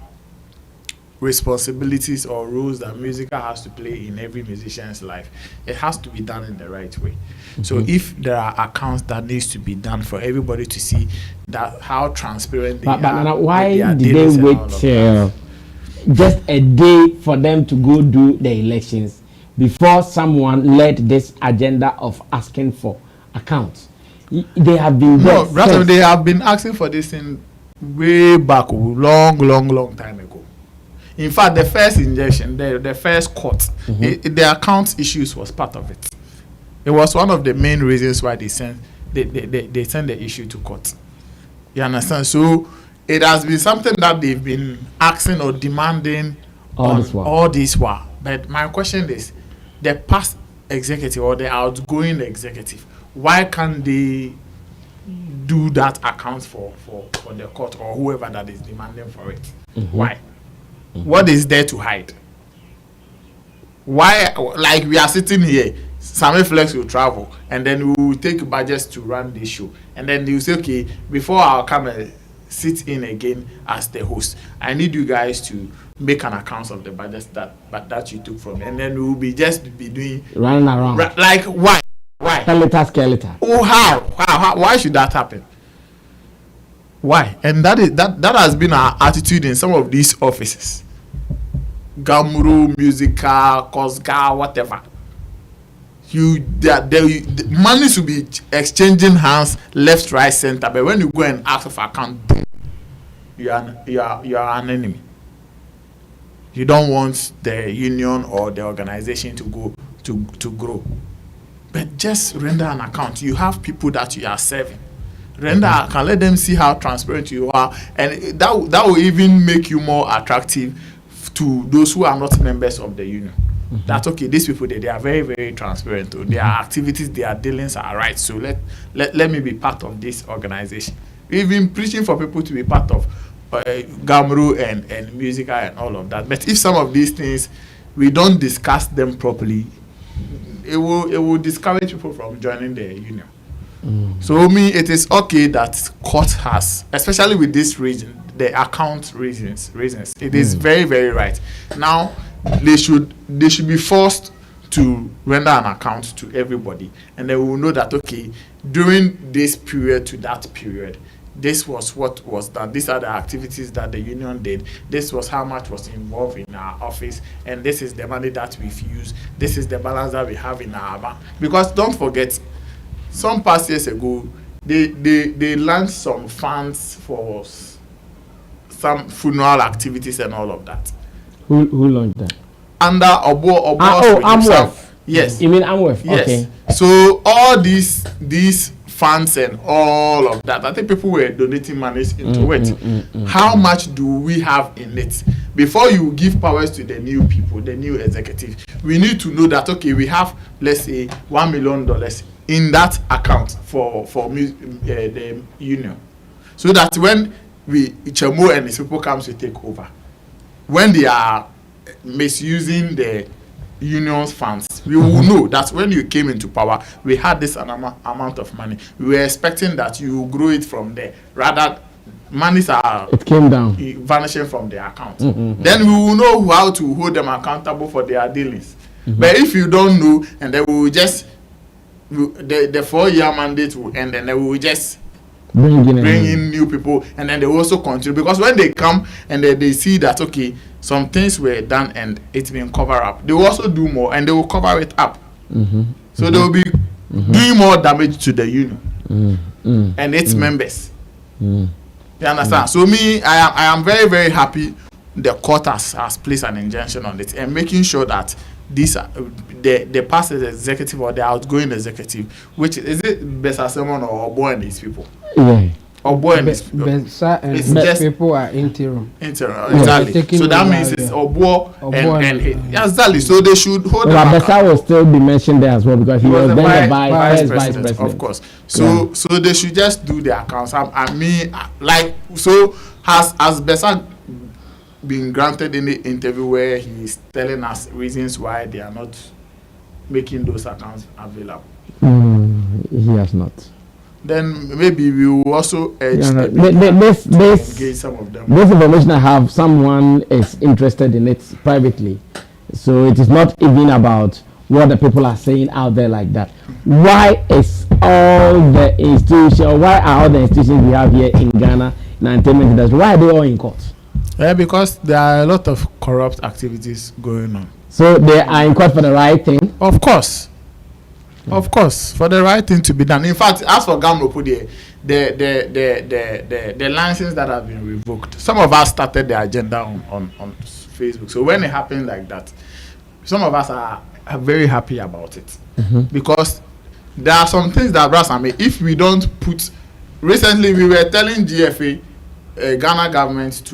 responsibilities or roles that Musica has to play in every musician's life, it has to be done in the right way. So if there are accounts that needs to be done for everybody to see that how transparent they are. But why did they wait just a day for them to go do the elections before someone led this agenda of asking for accounts? They have been they have been asking for this thing way back, long time ago. In fact, the first injection, the first court, the account issues was part of it. It was one of the main reasons why they sent the issue to court. You understand? So it has been something that they've been asking or demanding all this while. But my question is, the past executive or the outgoing executive, why can't they do that account for the court or whoever that is demanding for it? Why? What is there to hide? Why, like we are sitting here, Sammy Flex will travel and then we will take budgets to run this show, and then you say, okay, before I'll come and sit in again as the host, I need you guys to make an account of the budgets that you took from me, and then we will be doing running around. Like why? Skeleton. Oh, how? Why should that happen? Why? And that has been our attitude in some of these offices. Gamuru, Musica, Kosga, whatever. The money should be exchanging hands left, right, center. But when you go and ask for account, boom, you are an enemy. You don't want the union or the organization to go to grow. But just render an account. You have people that you are serving. Can let them see how transparent you are, and that will even make you more attractive to those who are not members of the union. That's okay. These people they are very, very transparent. Their activities, their dealings are right. So let me be part of this organization. We've been preaching for people to be part of Gamru and Musica and all of that. But if some of these things we don't discuss them properly, it will discourage people from joining the union. So it is okay that court has, especially with this region, the account reasons. It is very, very right. Now they should be forced to render an account to everybody, and they will know that okay, during this period to that period, this was what was done. These are the activities that the union did. This was how much was involved in our office, and this is the money that we've used. This is the balance that we have in our bank. Because don't forget, some past years ago, they launched some funds for some funeral activities and all of that. Who launched that? Under Obo Amwef. Yes. You mean Amwef? Yes. Okay. So all these funds and all of that. I think people were donating money into it. How much do we have in it? Before you give powers to the new people, the new executive, we need to know that, okay, we have, let's say, $1 million in that account for the union. So that when Chemo and his people comes to take over, when they are misusing the union's funds, we will know that when you came into power, we had this amount of money. We were expecting that you grow it from there. Rather, monies are it came down, vanishing from their account. Then we will know how to hold them accountable for their dealings. But if you don't know, and then we will just the 4-year mandate will end, and then we will just bring in new people, and then they will also continue, because when they come and they see that, okay, some things were done and it's been covered up, they will also do more and they will cover it up. So they will be doing more damage to the union and its members. You understand? So me, I am very, very happy the court has placed an injunction on it and making sure that these the past executive or the outgoing executive, which is it Besa Simon or Obo and these people? Yeah. Obo and these people. Besa and these people are interim. Exactly. So that means it's Obo and exactly. So they should hold them. Besa will still be mentioned there as well, because he was then the vice president. Of course. So they should just do their accounts. I mean, like, so has Besa been granted in the interview where he's telling us reasons why they are not making those accounts available? He has not. Then maybe we will also urge engage some of them. This information I have, someone is interested in it privately, so it is not even about what the people are saying out there like that. Why is all the institutions? Why are all the institutions we have here in Ghana in the entertainment industry? Why are they all in court? Because there are a lot of corrupt activities going on. So they are in court for the right thing? Of course. Of course, for the right thing to be done. In fact, as for Gamropo, the license that have been revoked, some of us started the agenda on Facebook. So when it happened like that, some of us are very happy about it. Because there are some things that, I mean, if we don't put... Recently, we were telling GFA, Ghana government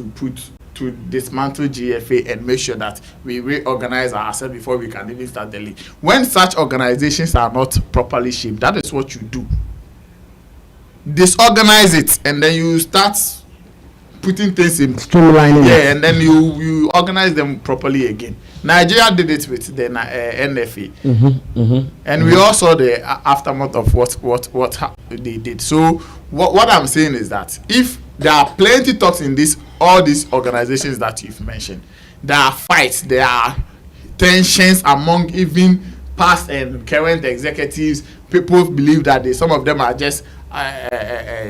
to dismantle GFA and make sure that we reorganize ourselves before we can even start the league. When such organizations are not properly shaped, that is what you do. Disorganize it, and then you start putting things in streamlining. Yeah, and then you organize them properly again. Nigeria did it with the NFA, and we all saw the aftermath of what they did. So what I'm saying is that if there are plenty talks in all these organizations that you've mentioned, there are fights, there are tensions among even past and current executives. People believe that some of them are just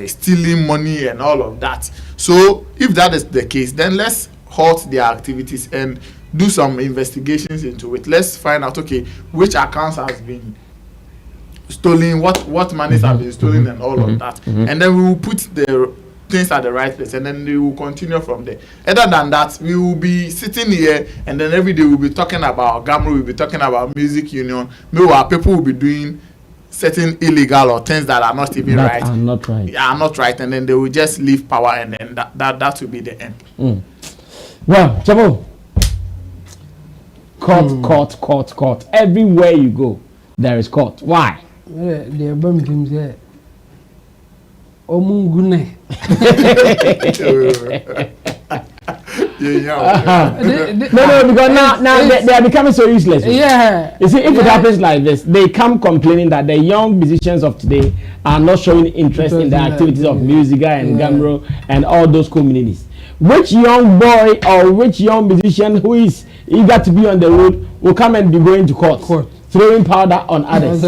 stealing money and all of that. So if that is the case, then let's halt their activities and do some investigations into it. Let's find out, okay, which accounts has been stolen, what monies have been stolen, and all of that. And then we will put the things at the right place, and then we will continue from there. Other than that, we will be sitting here, and then every day we'll be talking about Gamro, we'll be talking about music union. Meanwhile, people will be doing certain illegal or things that are not even right. Are not right. Are not right, and then they will just leave power, and then that will be the end. Well, Chabo, court. Everywhere you go, there is court. Why? The bomb say, Omungune. No, because now they are becoming so useless. Yeah. You see, if it happens like this, they come complaining that the young musicians of today are not showing interest in the activities of Musica and Gamro and all those communities. Which young boy or which young musician who is eager to be on the road will come and be going to court. Throwing powder on others?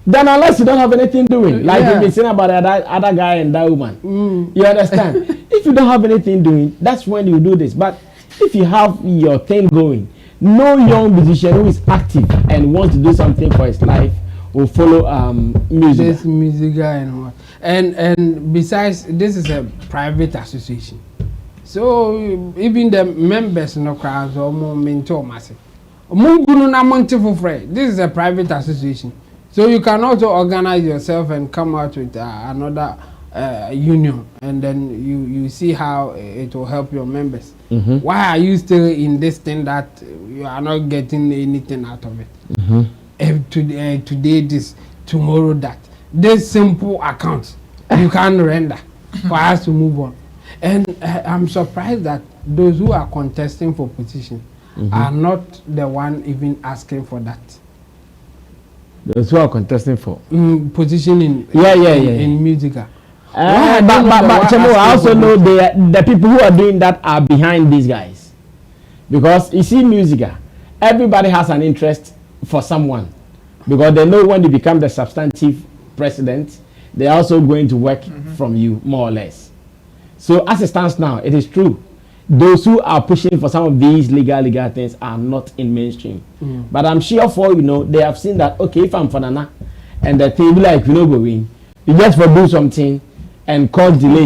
Then unless you don't have anything doing, like you've been saying about that other guy and that woman, you understand? If you don't have anything doing, that's when you do this. But if you have your thing going, no young musician who is active and wants to do something for his life will follow music. And besides, this is a private association, so even the members no crowds or more mentor massive. This is a private association. So you can also organize yourself and come out with another union, and then you see how it will help your members. Why are you still in this thing that you are not getting anything out of it? Today this, tomorrow that. This simple account you can render for us to move on. And I'm surprised that those who are contesting for position are not the one even asking for that. Those who are contesting for position in in Musica. But I also know the people who are doing that are behind these guys, because you see, Musica, everybody has an interest for someone, because they know when you become the substantive president, they're also going to work from you, more or less. So as it stands now, it is true. Those who are pushing for some of these legal things are not in mainstream. But I'm sure for, they have seen that, okay, if I'm for Nana and the thing like, go in, you just for do something and cause delay.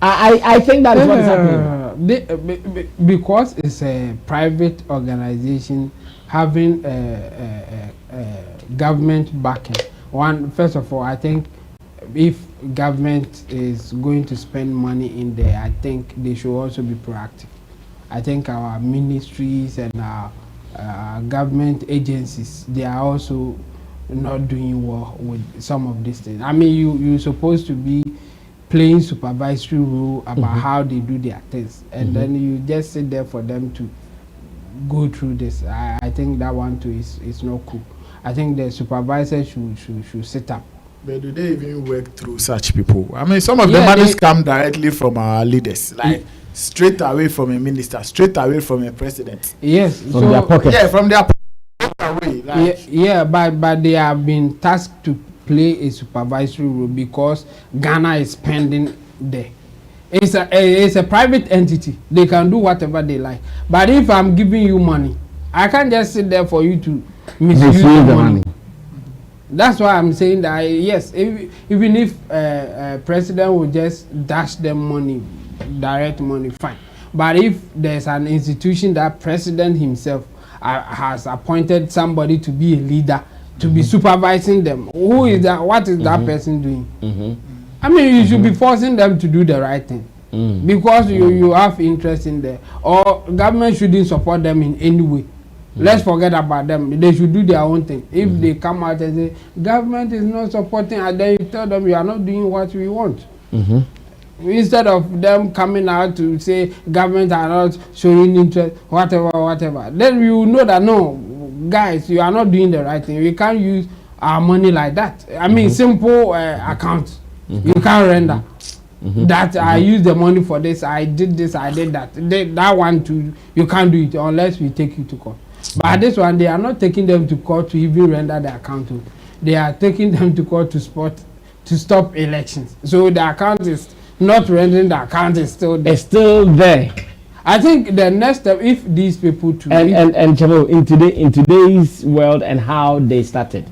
I think that is what is happening. Because it's a private organization having a government backing. First of all, I think if government is going to spend money in there, I think they should also be proactive. I think our ministries and our government agencies, they are also not doing well with some of these things. I mean, you're supposed to be playing supervisory role about how they do their things, and then you just sit there for them to go through this. I think that one too is not cool. I think the supervisor should sit up. But do they even work through such people? I mean, some of the monies come directly from our leaders, like straight away from a minister, straight away from a president. Yes, from their pocket. Yeah, from their pocket away. Like. But they have been tasked to play a supervisory role because Ghana is spending there. It's a private entity. They can do whatever they like. But if I'm giving you money, I can't just sit there for you to misuse the money. That's why I'm saying that yes, even if president will just dash them money, direct money, fine. But if there's an institution that president himself has appointed somebody to be a leader, to be supervising them, who is that? What is that person doing? I mean, you should be forcing them to do the right thing because you have interest in there, or government shouldn't support them in any way. Let's forget about them. They should do their own thing. If they come out and say government is not supporting, and then you tell them you are not doing what we want. Instead of them coming out to say government are not showing interest, whatever, then you know that no, guys, you are not doing the right thing. We can't use our money like that. I mean, simple account. You can't render that I use the money for this, I did this, I did that. That one too, you can't do it unless we take you to court. But this one, they are not taking them to court to even render the account. They are taking them to court to stop elections. So the account is not rendering, the account is still there. It's still there. I think the next step, if these people to and Chamo, in today's world and how they started,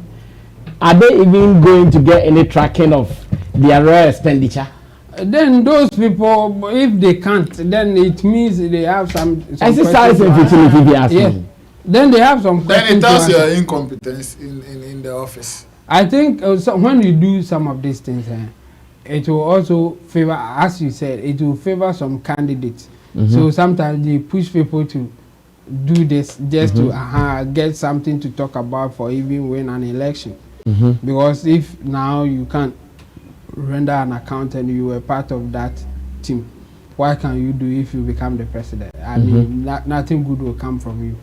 are they even going to get any tracking of their real expenditure? Then those people, if they can't, then it means they have some exercise and futility. They ask me. Then they have some. Then it tells your incompetence in the office. I think so when you do some of these things, it will also favor, as you said, it will favor some candidates. So sometimes they push people to do this just to get something to talk about for even win an election. Because if now you can't render an account and you were part of that team, what can you do if you become the president? I mean, nothing good will come from you.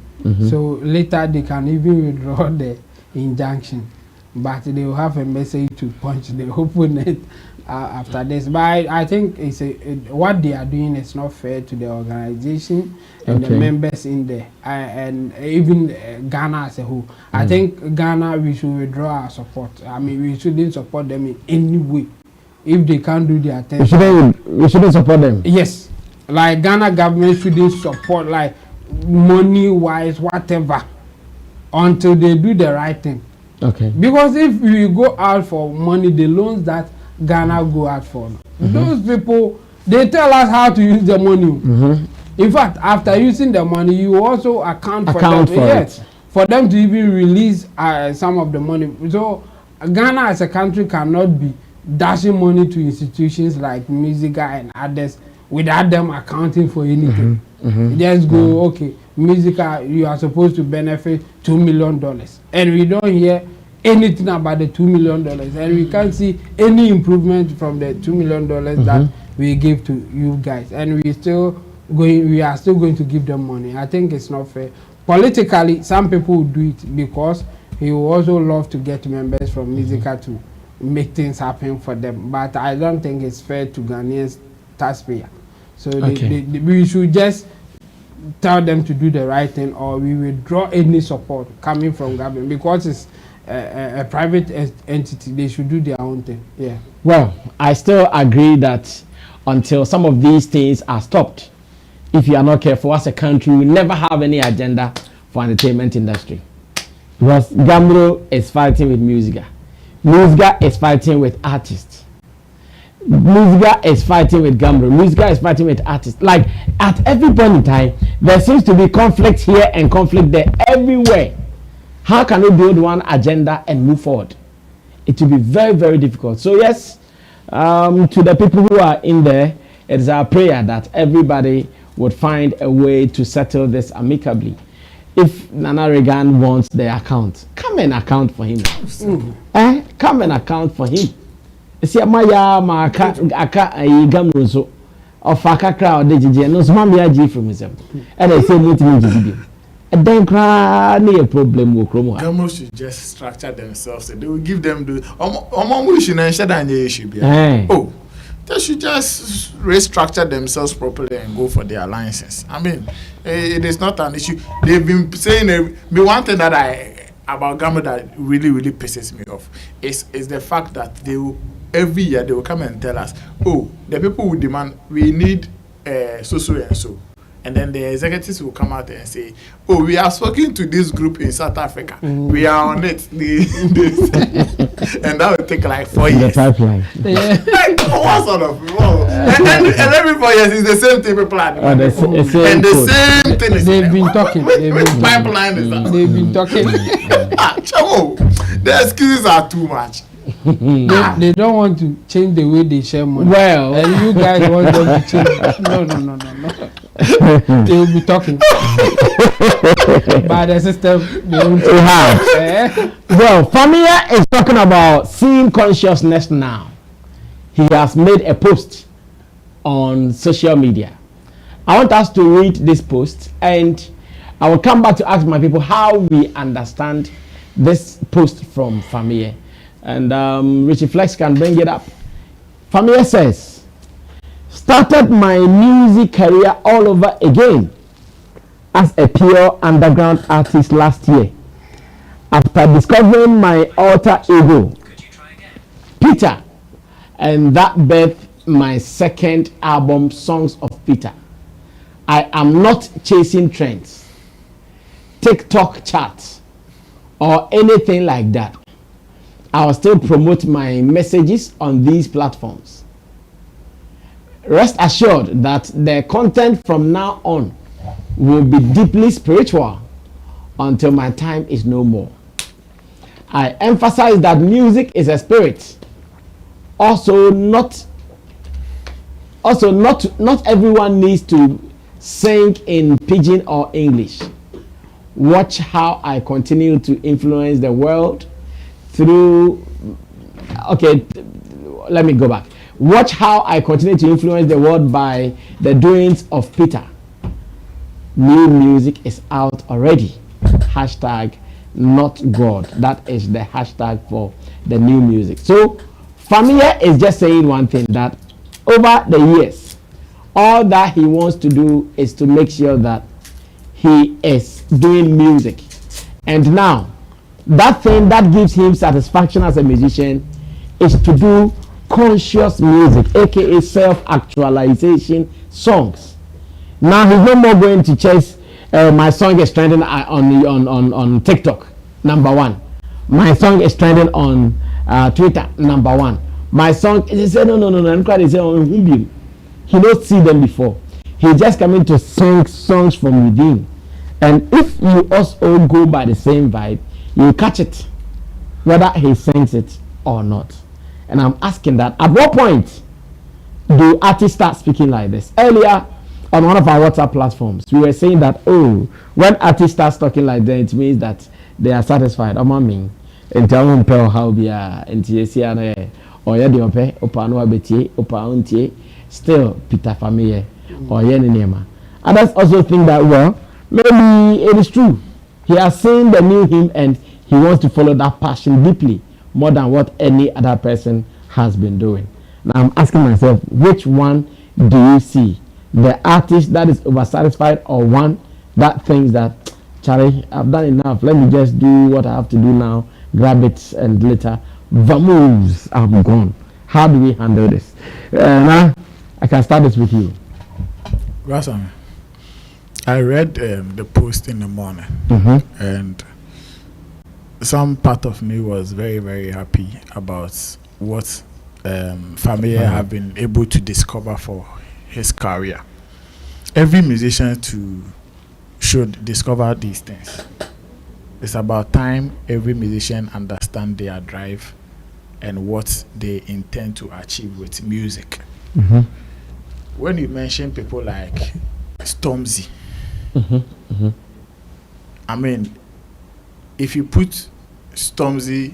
So later they can even withdraw the injunction, but they will have a message to punch the opponent after this. But I think it's what they are doing is not fair to the organization and the members in there, and even Ghana as a whole. I think Ghana, we should withdraw our support. I mean, we shouldn't support them in any way. If they can't do their thing, we shouldn't support them. Yes, like Ghana government shouldn't support, like money wise, whatever, until they do the right thing. Okay. Because if we go out for money, the loans that Ghana go out for, those people, they tell us how to use the money. In fact, after using the money, you also account for it. for them to even release some of the money. So Ghana as a country cannot be dashing money to institutions like Musica and others without them accounting for anything. Just go, okay, Musica, you are supposed to benefit $2 million, and we don't hear anything about the $2 million, and we can't see any improvement from the $2 million that we give to you guys, and we are still going to give them money. I think it's not fair. Politically, some people will do it because he will also love to get members from Musica to make things happen for them, but I don't think it's fair to Ghanaians taxpayer. So we should just tell them to do the right thing, or we withdraw any support coming from government, because it's a private entity. They should do their own thing. Yeah. Well, I still agree that until some of these things are stopped, if you are not careful as a country, we never have any agenda for entertainment industry, because Gambro is fighting with Musica. Musica is fighting with artists. Musica is fighting with Gambro. Musica is fighting with artists. Like, at every point in time, there seems to be conflict here and conflict there everywhere. How can we build one agenda and move forward? It will be very, very difficult. So yes, to the people who are in there, it is our prayer that everybody would find a way to settle this amicably. If Nana Reagan wants the account, come and account for him. Come and account for him. See, Maya, my cat, Gamro, so of Accra or DJJ, no, Sammy from himself. And I say, meeting and then cry near a problem with Chromo. Gamro should just structure themselves. They will give them the oh, they should just restructure themselves properly and go for their alliances. I mean, it is not an issue. They've been saying one thing that about Gamro that really, really pisses me off is the fact that they will, every year they will come and tell us, oh, the people will demand, we need so and so. And then the executives will come out and say, oh, we are spoken to this group in South Africa. We are on it. And that will take like 4 years. The pipeline. Like, what sort of and every 4 years it's the same thing people are doing. And the same thing is they've been talking. Pipeline is that. They've been talking. Chamo, the excuses are too much. They don't want to change the way they share money. Well, and you guys want them to change. No. They will be talking. By the system, they won't Well, Fameye is talking about seeing consciousness now. He has made a post on social media. I want us to read this post, and I will come back to ask my people how we understand this post from Fameye. And Richie Flex can bring it up. Fameye says, started my music career all over again as a pure underground artist last year after discovering my alter ego, Peter, and that birthed my second album, Songs of Peter. I am not chasing trends, TikTok charts, or anything like that. I will still promote my messages on these platforms. Rest assured that the content from now on will be deeply spiritual until my time is no more. I emphasize that music is a spirit. Also, not everyone needs to sing in pidgin or English. Watch how I continue to influence the world through, okay, let me go back. Watch how I continue to influence the world by the doings of Peter. New music is out already. Hashtag not God. That is the hashtag for the new music. So Fameye is just saying one thing, that over the years, all that he wants to do is to make sure that he is doing music. And now, that thing that gives him satisfaction as a musician is to do conscious music, aka self-actualization songs. Now he's no more going to chase my song is trending on TikTok, number one. My song is trending on Twitter, number one. My song, he said no. He don't see them before. He's just coming to sing songs from within. And if you also go by the same vibe, you catch it, whether he sings it or not. And I'm asking that, at what point do artists start speaking like this? Earlier, on one of our WhatsApp platforms, we were saying that, oh, when artists start talking like that, it means that they are satisfied. And tell them how be and or yeah, the ope, opano abeti, opa still Peter Fameye or Yenema. Others also think that, well, maybe it is true. He has seen the new him and he wants to follow that passion deeply more than what any other person has been doing. Now I'm asking myself, which one do you see? The artist that is oversatisfied or one that thinks that, Charlie, I've done enough. Let me just do what I have to do now, grab it and later, vamos, I'm gone. How do we handle this? Now, I can start this with you. Rasam, I read the post in the morning, and some part of me was very, very happy about what Fameye have been able to discover for his career. Every musician should discover these things. It's about time every musician understand their drive and what they intend to achieve with music. When you mention people like Stormzy, I mean, if you put Stormzy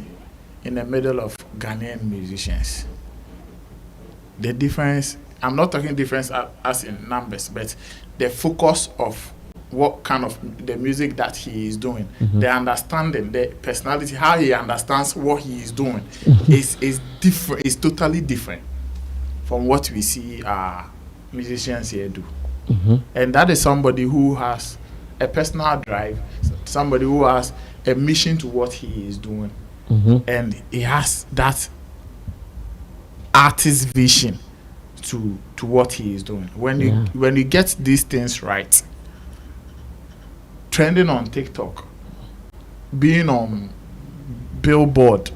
in the middle of Ghanaian musicians, the difference, I'm not talking difference as in numbers, but the focus of what kind of the music that he is doing, the understanding, the personality, how he understands what he is doing is different, is totally different from what we see musicians here do. And that is somebody who has a personal drive, somebody who has a mission to what he is doing, and he has that artist vision to what he is doing. When you get these things right, trending on TikTok, being on Billboard,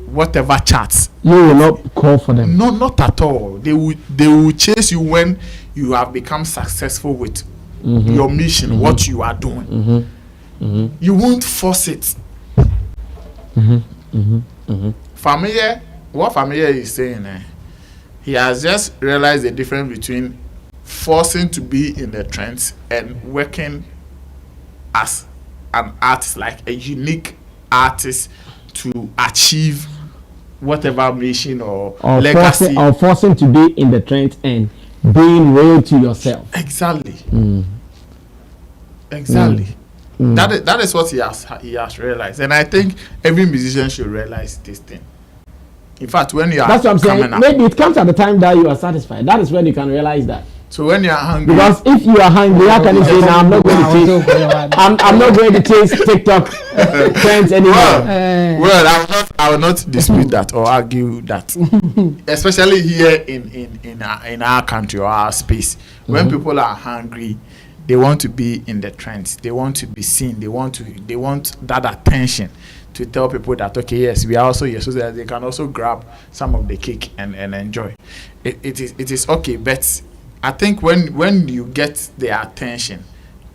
whatever charts, you will not call for them. No, not at all. They will chase you when you have become successful with your mission, what you are doing. You won't force it. Fameye, what Fameye is saying, he has just realized the difference between forcing to be in the trends and working as an artist, like a unique artist, to achieve whatever mission or legacy. Forcing to be in the trend and being real to yourself. Exactly. Exactly. That is what he has realized, and I think every musician should realize this thing. In fact, when you are, that's what I'm saying. Maybe it comes at the time that you are satisfied. That is when you can realize that. So when you are hungry, because if you are hungry, how can you say, "Now I'm not going to chase"? I'm not going to chase TikTok trends anymore. Well, I will not dispute that or argue that, especially here in our country or our space. When people are hungry, they want to be in the trends. They want to be seen. They want that attention to tell people that, okay, yes, we are also here, so that they can also grab some of the cake and enjoy. It is okay, but I think when you get their attention,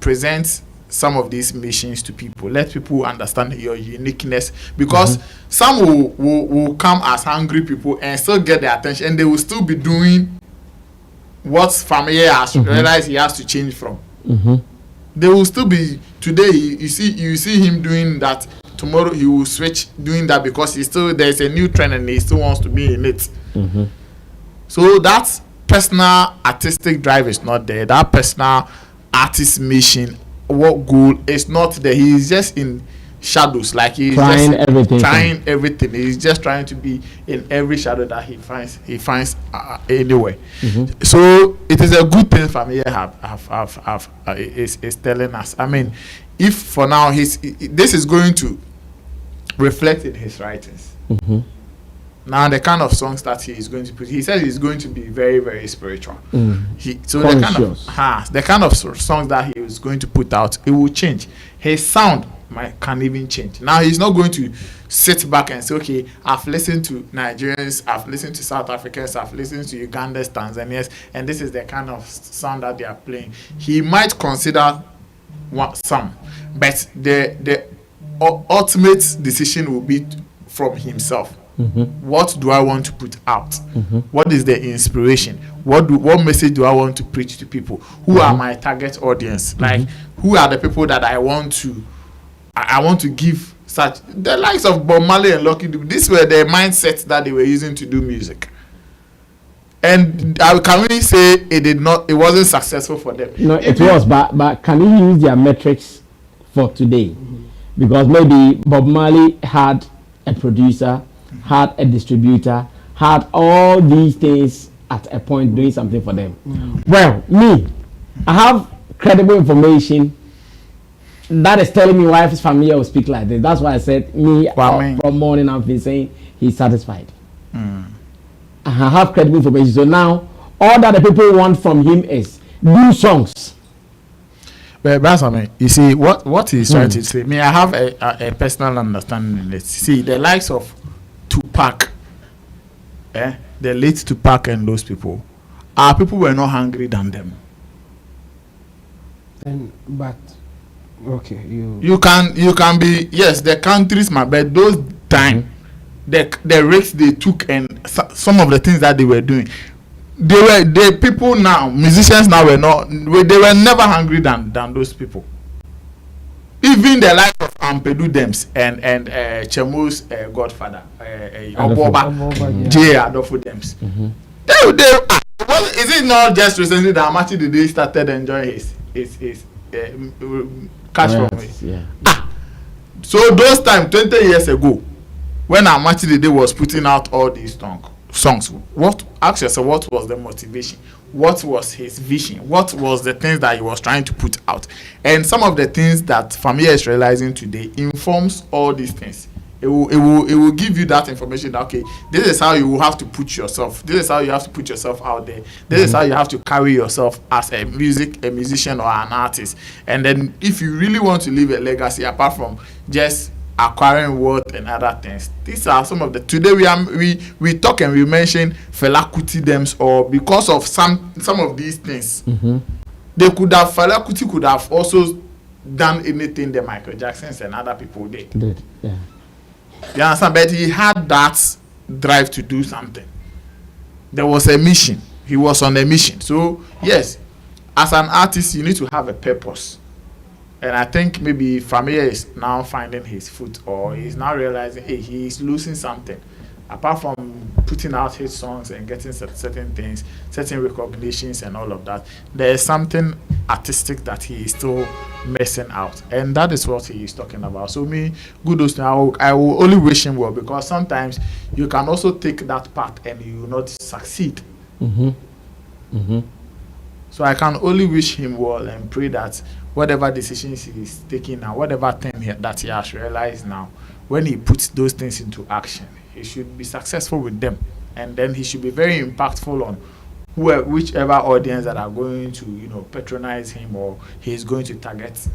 present some of these missions to people, let people understand your uniqueness, because some will come as hungry people and still get their attention, and they will still be doing what Fameye has realized he has to change from. They will still be, today you see him doing that, tomorrow he will switch doing that, because there's a new trend and he still wants to be in it. So that personal artistic drive is not there. That personal artist mission, what goal is not there. He is just in shadows, like he's trying everything. He's just trying to be in every shadow that he finds anyway. So it is a good thing Fameye is telling us. I mean, if for now this is going to reflect in his writings. Now the kind of songs that he is going to put, he said he's going to be very, very spiritual. The kind of songs that he is going to put out, it will change. His sound can even change. Now he's not going to sit back and say, okay, I've listened to Nigerians, I've listened to South Africans, I've listened to Ugandans, Tanzanians, and this is the kind of sound that they are playing. He might consider some, but the ultimate decision will be from himself. What do I want to put out? What is the inspiration? What message do I want to preach to people? Who are my target audience? Like, who are the people that I want to give such, the likes of Bob Marley and Lucky Dube? These were the mindsets that they were using to do music. And I can really say it wasn't successful for them. No, it was, but can you use their metrics for today? Because maybe Bob Marley had a producer, had a distributor, had all these things at a point doing something for them. Well, me, I have credible information that is telling me why Fameye will speak like this. That's why I said from morning I've been saying he's satisfied. I have credible information. So now all that the people want from him is do songs. But Sammy, you see what he's trying to say. I have a personal understanding in this. See, the likes of Tupac, the late Tupac and those people, our people were not hungry than them. But okay, you can be, yes, the countries, but those time the risks they took and some of the things that they were doing, the people now, musicians now they were never hungry than those people. Even the life of Ampedu Dems and Chemo's godfather, Oboba, J. Adolfo Dems. Is it not just recently that Amachi Dede started enjoying his cash from it? Yeah. So those times, 20 years ago, when Amachi Dede was putting out all these songs, ask yourself, what was the motivation? What was his vision? What was the things that he was trying to put out? And some of the things that Fameye is realizing today informs all these things. It will give you that information that, okay, this is how you will have to put yourself. This is how you have to put yourself out there. This is how you have to carry yourself as a musician or an artist. And then if you really want to leave a legacy apart from just acquiring wealth and other things, these are some of the, today we talk and we mention Fela Kuti Dems, or because of some of these things, Fela Kuti could have also done anything the Michael Jacksons and other people did. Yeah. You understand? But he had that drive to do something. There was a mission. He was on a mission. So yes, as an artist, you need to have a purpose. And I think maybe Fameye is now finding his foot, or he's now realizing, hey, he's losing something. Apart from putting out his songs and getting certain things, certain recognitions and all of that, there is something artistic that he is still missing out. And that is what he is talking about. So kudos to him. I will only wish him well, because sometimes you can also take that path and you will not succeed. So I can only wish him well and pray that whatever decisions he is taking now, whatever thing that he has realized now, when he puts those things into action, he should be successful with them. And then he should be very impactful on whichever audience that are going to, patronize him or he is going to target.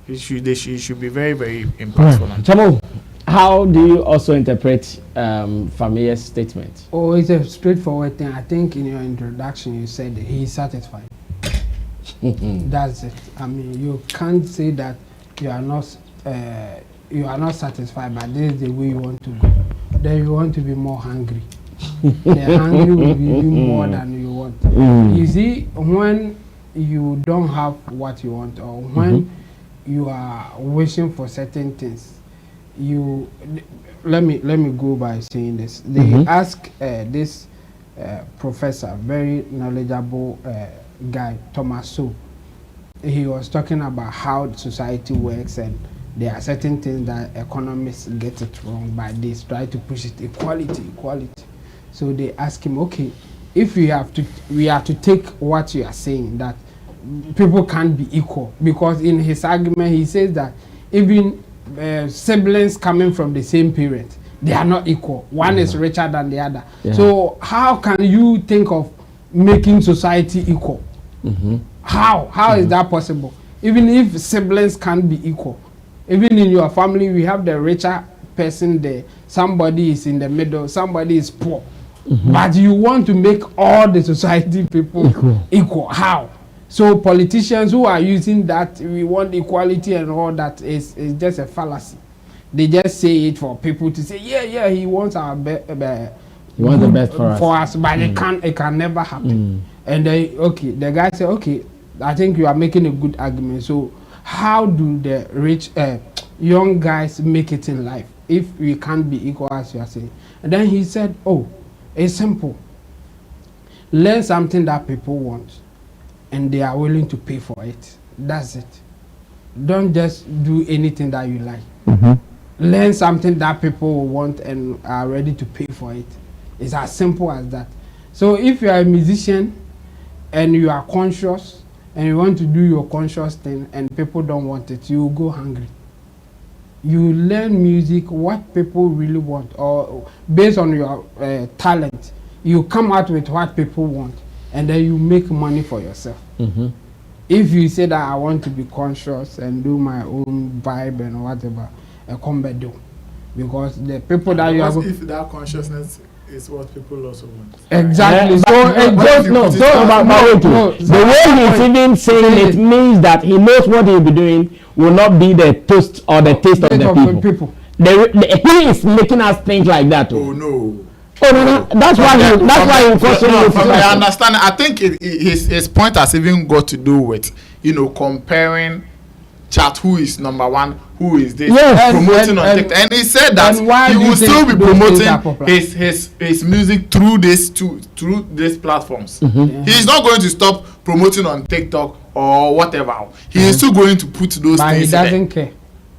He should be very, very impactful. Chamo, how do you also interpret Fameye's statement? Oh, it's a straightforward thing. I think in your introduction you said he's satisfied. That's it. I mean, you can't say that you are not satisfied, but this is the way you want to go. Then you want to be more hungry. The hungry will be more than you want. You see, when you don't have what you want, or when you are wishing for certain things, let me go by saying this. They ask this professor, very knowledgeable guy, Thomas So. He was talking about how society works, and there are certain things that economists get it wrong, but they try to push it equality. So they ask him, okay, if we have to take what you are saying, that people can't be equal, because in his argument he says that even siblings coming from the same parent, they are not equal. One is richer than the other. So how can you think of making society equal? How is that possible? Even if siblings can't be equal, even in your family we have the richer person there, somebody is in the middle, somebody is poor, but you want to make all the society people equal. How? So politicians who are using that, we want equality and all that, is just a fallacy. They just say it for people to say, yeah, he wants our he wants the best for us, but it can never happen. And then, okay, the guy said, okay, I think you are making a good argument. So how do the rich young guys make it in life if we can't be equal, as you are saying? And then he said, oh, it's simple. Learn something that people want and they are willing to pay for it. That's it. Don't just do anything that you like. Learn something that people want and are ready to pay for it. It's as simple as that. So if you are a musician and you are conscious and you want to do your conscious thing and people don't want it, you will go hungry. You learn music, what people really want, or based on your talent, you come out with what people want, and then you make money for yourself. If you say that I want to be conscious and do my own vibe and whatever, come back do, because the people that you have. If that consciousness is what people also want. Exactly. The way he's even saying it means that he knows what he'll be doing will not be the toast or the taste of the people. He is making us think like that. Oh no. That's why you question it. I understand. I think his point has even got to do with, comparing chat who is number one, who is this, promoting on TikTok. And he said that he will still be promoting his music through these platforms. He's not going to stop promoting on TikTok or whatever. He is still going to put those but things he doesn't there. care.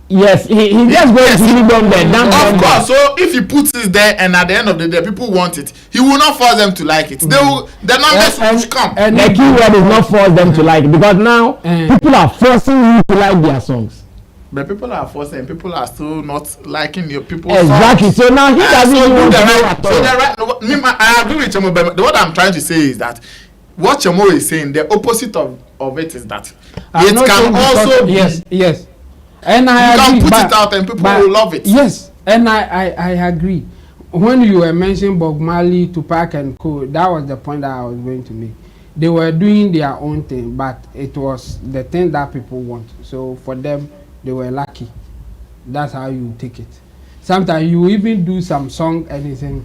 Yes, he just going to leave them there. Of course. So if he puts it there and at the end of the day people want it, he will not force them to like it. The numbers will come. And the key word is not force them to like it, because now people are forcing you to like their songs. But people are forcing, people are still not liking your people's exactly songs. So now he doesn't even do I agree with Chemo, but what I'm trying to say is that what Chemo is saying, the opposite of it is that it can also be. Yes. And I agree, can put it out and people will love it. Yes, and I agree. When you were mentioning Bob Marley, Tupac and Co, that was the point that I was going to make. They were doing their own thing, but it was the thing that people want. So for them, they were lucky. That's how you take it. Sometimes you even do some song and you say,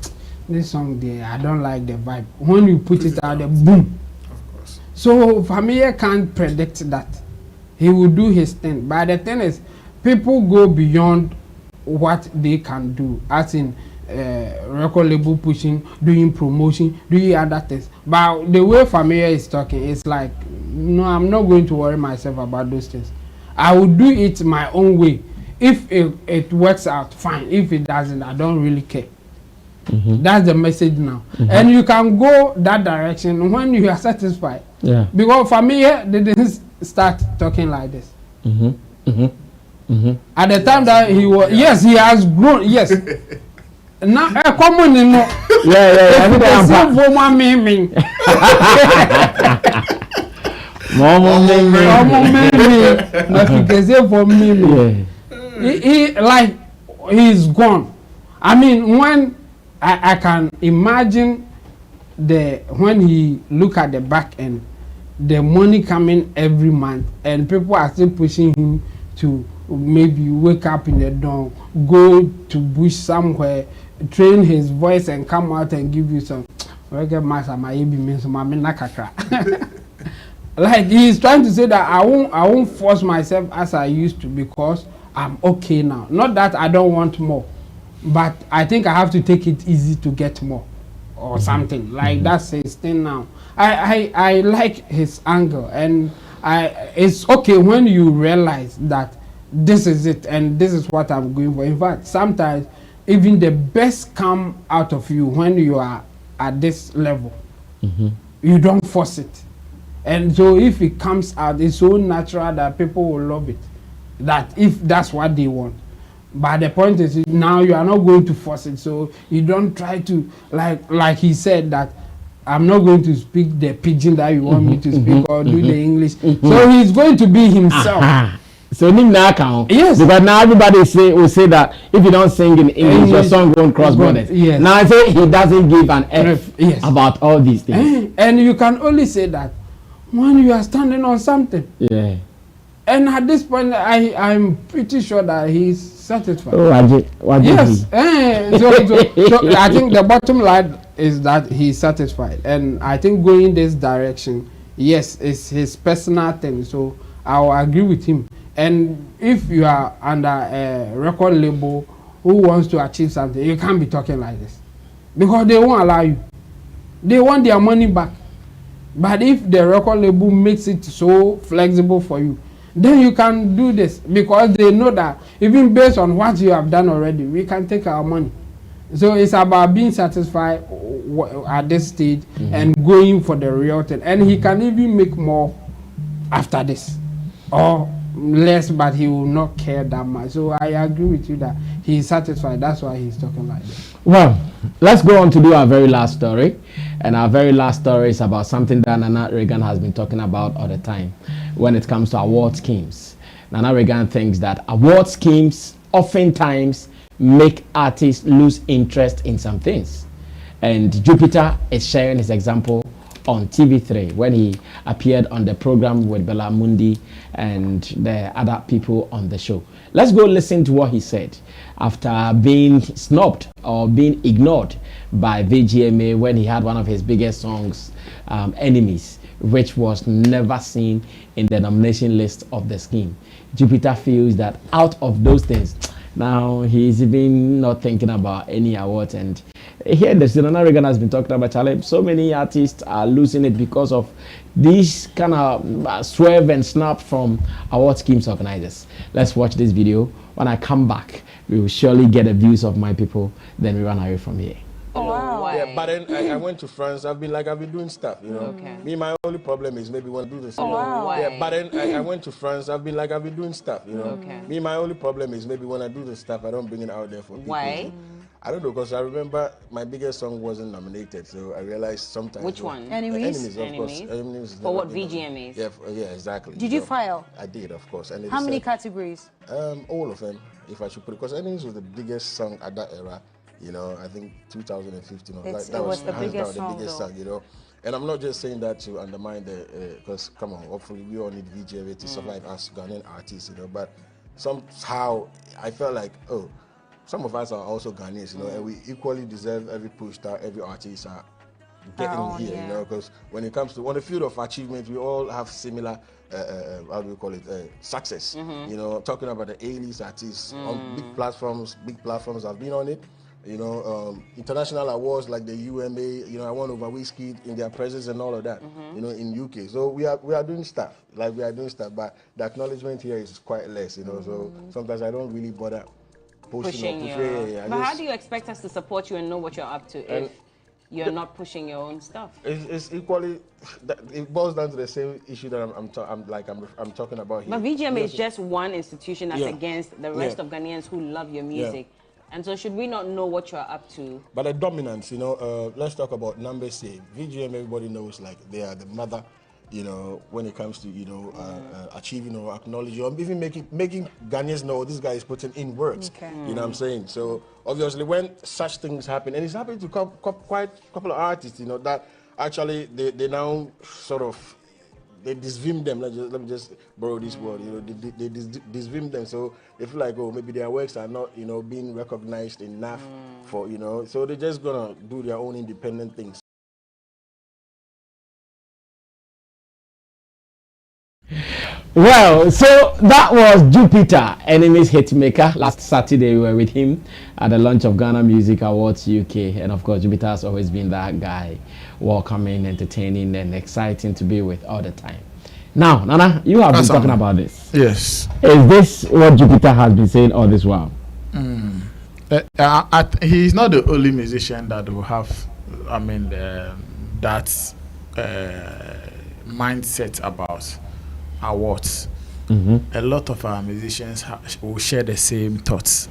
this song there, I don't like the vibe. When you put it out there, boom. Of course. So Fameye can't predict that. He will do his thing. But the thing is, people go beyond what they can do. As in record label pushing, doing promotion, doing other things. But the way Fameye is talking, it's like, no, I'm not going to worry myself about those things. I will do it my own way. If it works out, fine. If it doesn't, I don't really care. That's the message now. And you can go that direction when you are satisfied. Because Fameye didn't start talking like this. At the time that he was, yes, he has grown. Yes. Now, common in he's gone. I mean, when I can imagine when he look at the back end, the money coming every month and people are still pushing him to maybe wake up in the dawn, go to bush somewhere, train his voice and come out and give you some like he's trying to say that I won't force myself as I used to because I'm okay now. Not that I don't want more, but I think I have to take it easy to get more or something like that's his thing now. I like his angle, and it's okay when you realize that this is it and this is what I'm going for. In fact, sometimes even the best come out of you when you are at this level. You don't force it, and so if it comes out, it's so natural that people will love it. That if that's what they want. But the point is, now you are not going to force it, so you don't try to like he said that I'm not going to speak the pidgin that you want me to speak or do the English. So he's going to be himself. So now count. Yes. Because now everybody will say that if you don't sing in English, your song won't cross borders. Yes. Now I say he doesn't give an F Yes. about all these things. And you can only say that when you are standing on something. Yeah. And at this point, I'm pretty sure that he's satisfied. Oh, what yes. So I think the bottom line is that he's satisfied. And I think going this direction, yes, it's his personal thing. So I'll agree with him. And if you are under a record label who wants to achieve something, you can't be talking like this. Because they won't allow you. They want their money back. But if the record label makes it so flexible for you, then you can do this, because they know that even based on what you have done already, we can take our money. So it's about being satisfied at this stage and going for the real thing. And he can even make more after this, or less, but he will not care that much. So I agree with you that he is satisfied. That's why he's talking like this. Well, let's go on to do our very last story. And our very last story is about something that Nana Reagan has been talking about all the time when it comes to award schemes. Nana Reagan thinks that award schemes oftentimes make artists lose interest in some things. And Jupitar is sharing his example on TV3 when he appeared on the program with Bella Mundi and the other people on the show. Let's go listen to what he said after being snubbed or being ignored by VGMA when he had one of his biggest songs, Enemies, which was never seen in the nomination list of the scheme. Jupitar feels that out of those things, now he's even not thinking about any awards. And here the Nana Reagan has been talking about challenge. So many artists are losing it because of these kind of swerve and snap from award schemes organizers. Let's watch this video. When I come back, we will surely get the views of my people. Then we run away from here. Oh, wow. Yeah, but then I went to France. I've been doing stuff, you know. Okay. Me, my only problem is maybe when I do this. Oh, wow. Yeah, but then I went to France. I've been doing stuff, you know. Okay. Me, my only problem is maybe when I do this stuff, I don't bring it out there for people. Why? I don't know, because I remember my biggest song wasn't nominated, so I realized sometimes. Which one? Enemies, of course. Enemies for what, VGMAs? Yeah, exactly. Did you file? I did, of course. And how many categories? All of them, if I should put it, because Enemies was the biggest song at that era. You know, I think 2015. It was the biggest song, you know. And I'm not just saying that to undermine because come on, hopefully we all need VGMA to survive as Ghanaian artists, you know. But somehow I felt like, oh, some of us are also Ghanaians, you know, and we equally deserve every push that every artist are getting here, you know, because when it comes to on the field of achievement, we all have similar, how do we call it, success. You know, talking about the A-list artists on big platforms have been on it. You know, international awards like the UMA, you know, I won over Whiskey in their presence and all of that, you know, in UK. So we are doing stuff, but the acknowledgement here is quite less, you know, so sometimes I don't really bother pushing you. But how do you expect us to support you and know what you're up to if you're not pushing your own stuff? It's equally, it boils down to the same issue that I'm talking about here. But VGMA is just one institution that's against the rest of Ghanaians who love your music. And so should we not know what you're up to? But the dominance, you know, let's talk about numbers here. VGM, everybody knows, like, they are the mother, you know, when it comes to, you know, achieving or acknowledging or even making Ghanaians know this guy is putting in words. Okay. You know what I'm saying? So, obviously, when such things happen, and it's happened to quite a couple of artists, you know, that actually they now sort of, they disvim them. Let me just borrow this word. You know, they disvim them, so they feel like, oh, maybe their works are not, you know, being recognized enough for, you know. So they're just gonna do their own independent things. Well, so that was Jupitar, Enemies Hitmaker. Last Saturday we were with him at the launch of Ghana Music Awards UK, and of course Jupitar has always been that guy, welcoming, entertaining and exciting to be with all the time. Now, Nana, you have been talking about this. Yes. Is this what Jupitar has been saying all this while? He's not the only musician that will have, I mean, that mindset about awards. A lot of our musicians will share the same thoughts.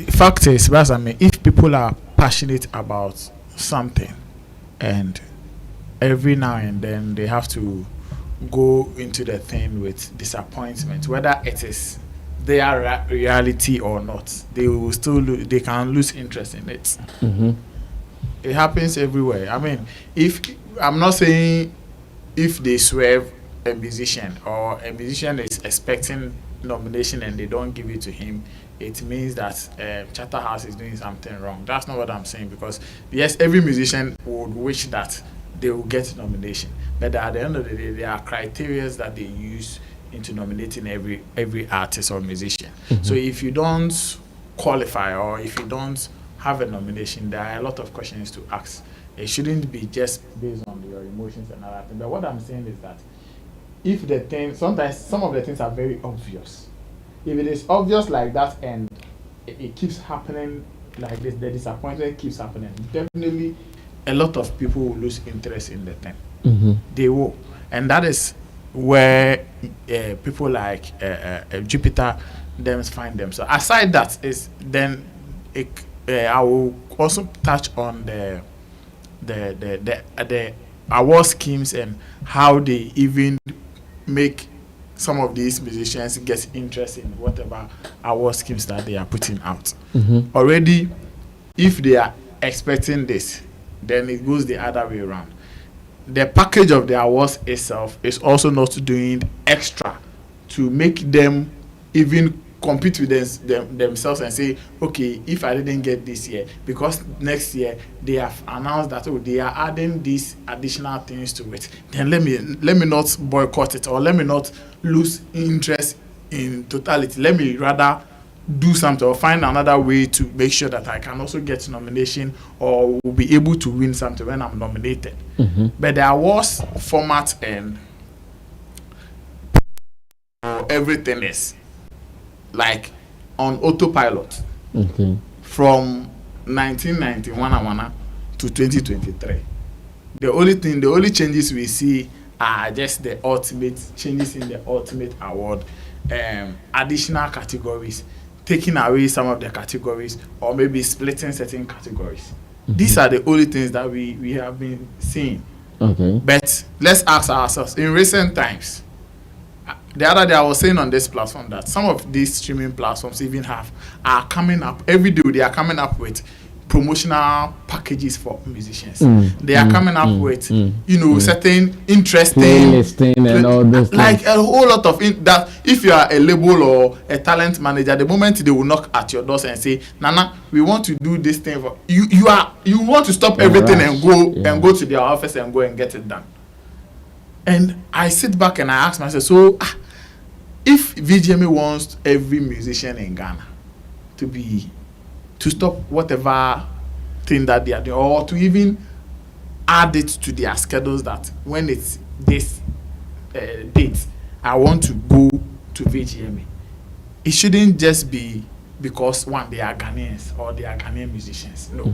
Fact is, I mean, if people are passionate about something and every now and then they have to go into the thing with disappointment, whether it is their reality or not, they will still they can lose interest in it. It happens everywhere. I mean, if I'm not saying if they swerve a musician, or a musician is expecting nomination and they don't give it to him, it means that Charterhouse is doing something wrong. That's not what I'm saying, because yes, every musician would wish that they will get nomination, but at the end of the day, there are criteria that they use into nominating every artist or musician. So if you don't qualify, or if you don't have a nomination, there are a lot of questions to ask. It shouldn't be just based on your emotions and other things. But what I'm saying is that if the thing, sometimes some of the things are very obvious. If it is obvious like that and it keeps happening like this, the disappointment keeps happening, definitely a lot of people will lose interest in the thing. They will. And that is where people like Jupitar them find themselves. Aside that, is then I will also touch on the award schemes and how they even make some of these musicians get interested in whatever award schemes that they are putting out. Already, if they are expecting this, then it goes the other way around. The package of the awards itself is also not doing extra to make them even compete with themselves and say, okay, if I didn't get this year, because next year they have announced that they are adding these additional things to it, then let me not boycott it, or let me not lose interest in totality. Let me rather do something or find another way to make sure that I can also get nomination or will be able to win something when I'm nominated. But the awards format and everything is like on autopilot from 1991 to 2023. The only changes we see are just the ultimate changes in the ultimate award, additional categories, taking away some of the categories, or maybe splitting certain categories. These are the only things that we have been seeing. But let's ask ourselves, in recent times, the other day I was saying on this platform that some of these streaming platforms even are coming up every day. They are coming up with promotional packages for musicians. They are coming up with certain interesting playlisting and all this, like a whole lot of that. If you are a label or a talent manager, the moment they will knock at your doors and say, Nana, we want to do this thing for you, you want to stop everything and go to their office and go and get it done. And I sit back and I ask myself, so if VGMA wants every musician in Ghana to stop whatever thing that they are doing, or to even add it to their schedules that when it's this date, I want to go to VGMA, it shouldn't just be because one, they are Ghanaians or they are Ghanaian musicians. No.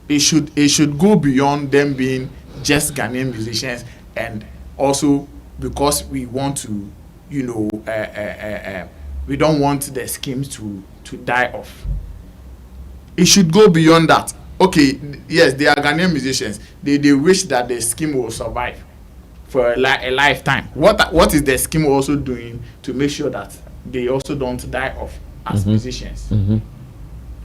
It should go beyond them being just Ghanaian musicians, and also because we want to, we don't want the schemes to die off. It should go beyond that. Okay, yes, they are Ghanaian musicians. They wish that the scheme will survive for a lifetime. What is the scheme also doing to make sure that they also don't die off as musicians?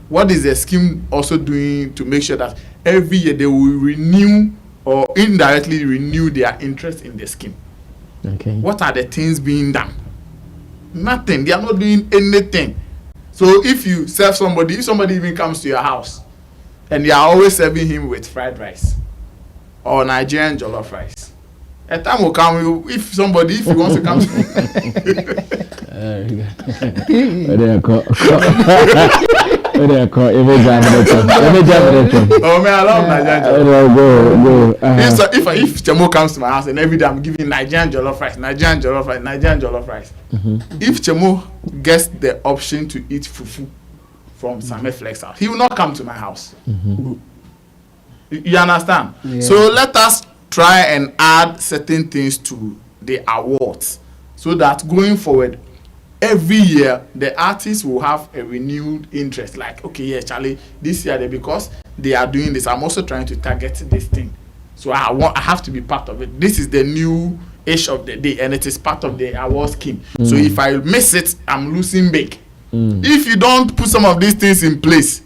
What is the scheme also doing to make sure that every year they will renew or indirectly renew their interest in the scheme? What are the things being done? Nothing. They are not doing anything. So if you serve somebody, if somebody even comes to your house and you are always serving him with fried rice or Nigerian jollof rice, a time will come if you want to come Oh man, I love Nigerian jollof. If Chemo comes to my house and every day I'm giving Nigerian jollof rice, if Chemo gets the option to eat fufu from Sammy Flex house, he will not come to my house. You understand? So let us try and add certain things to the awards so that going forward, every year the artists will have a renewed interest. Like, okay, yeah, Charlie, this year because they are doing this, I'm also trying to target this thing. So I have to be part of it. This is the new age of the day, and it is part of the award scheme. So if I miss it, I'm losing big. If you don't put some of these things in place,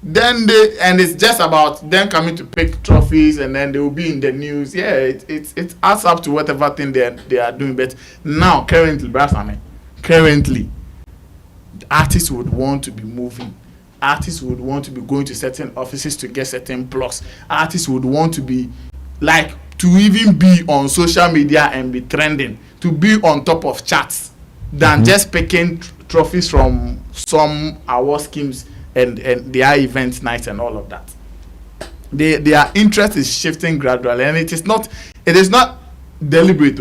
then and it's just about them coming to pick trophies, and then they will be in the news. Yeah, it adds up to whatever thing they are doing. But now, currently, artists would want to be moving. Artists would want to be going to certain offices to get certain plots. Artists would want to be like to even be on social media and be trending, to be on top of charts, than just picking trophies from some award schemes and their event nights and all of that. Their interest is shifting gradually, and it is not deliberate.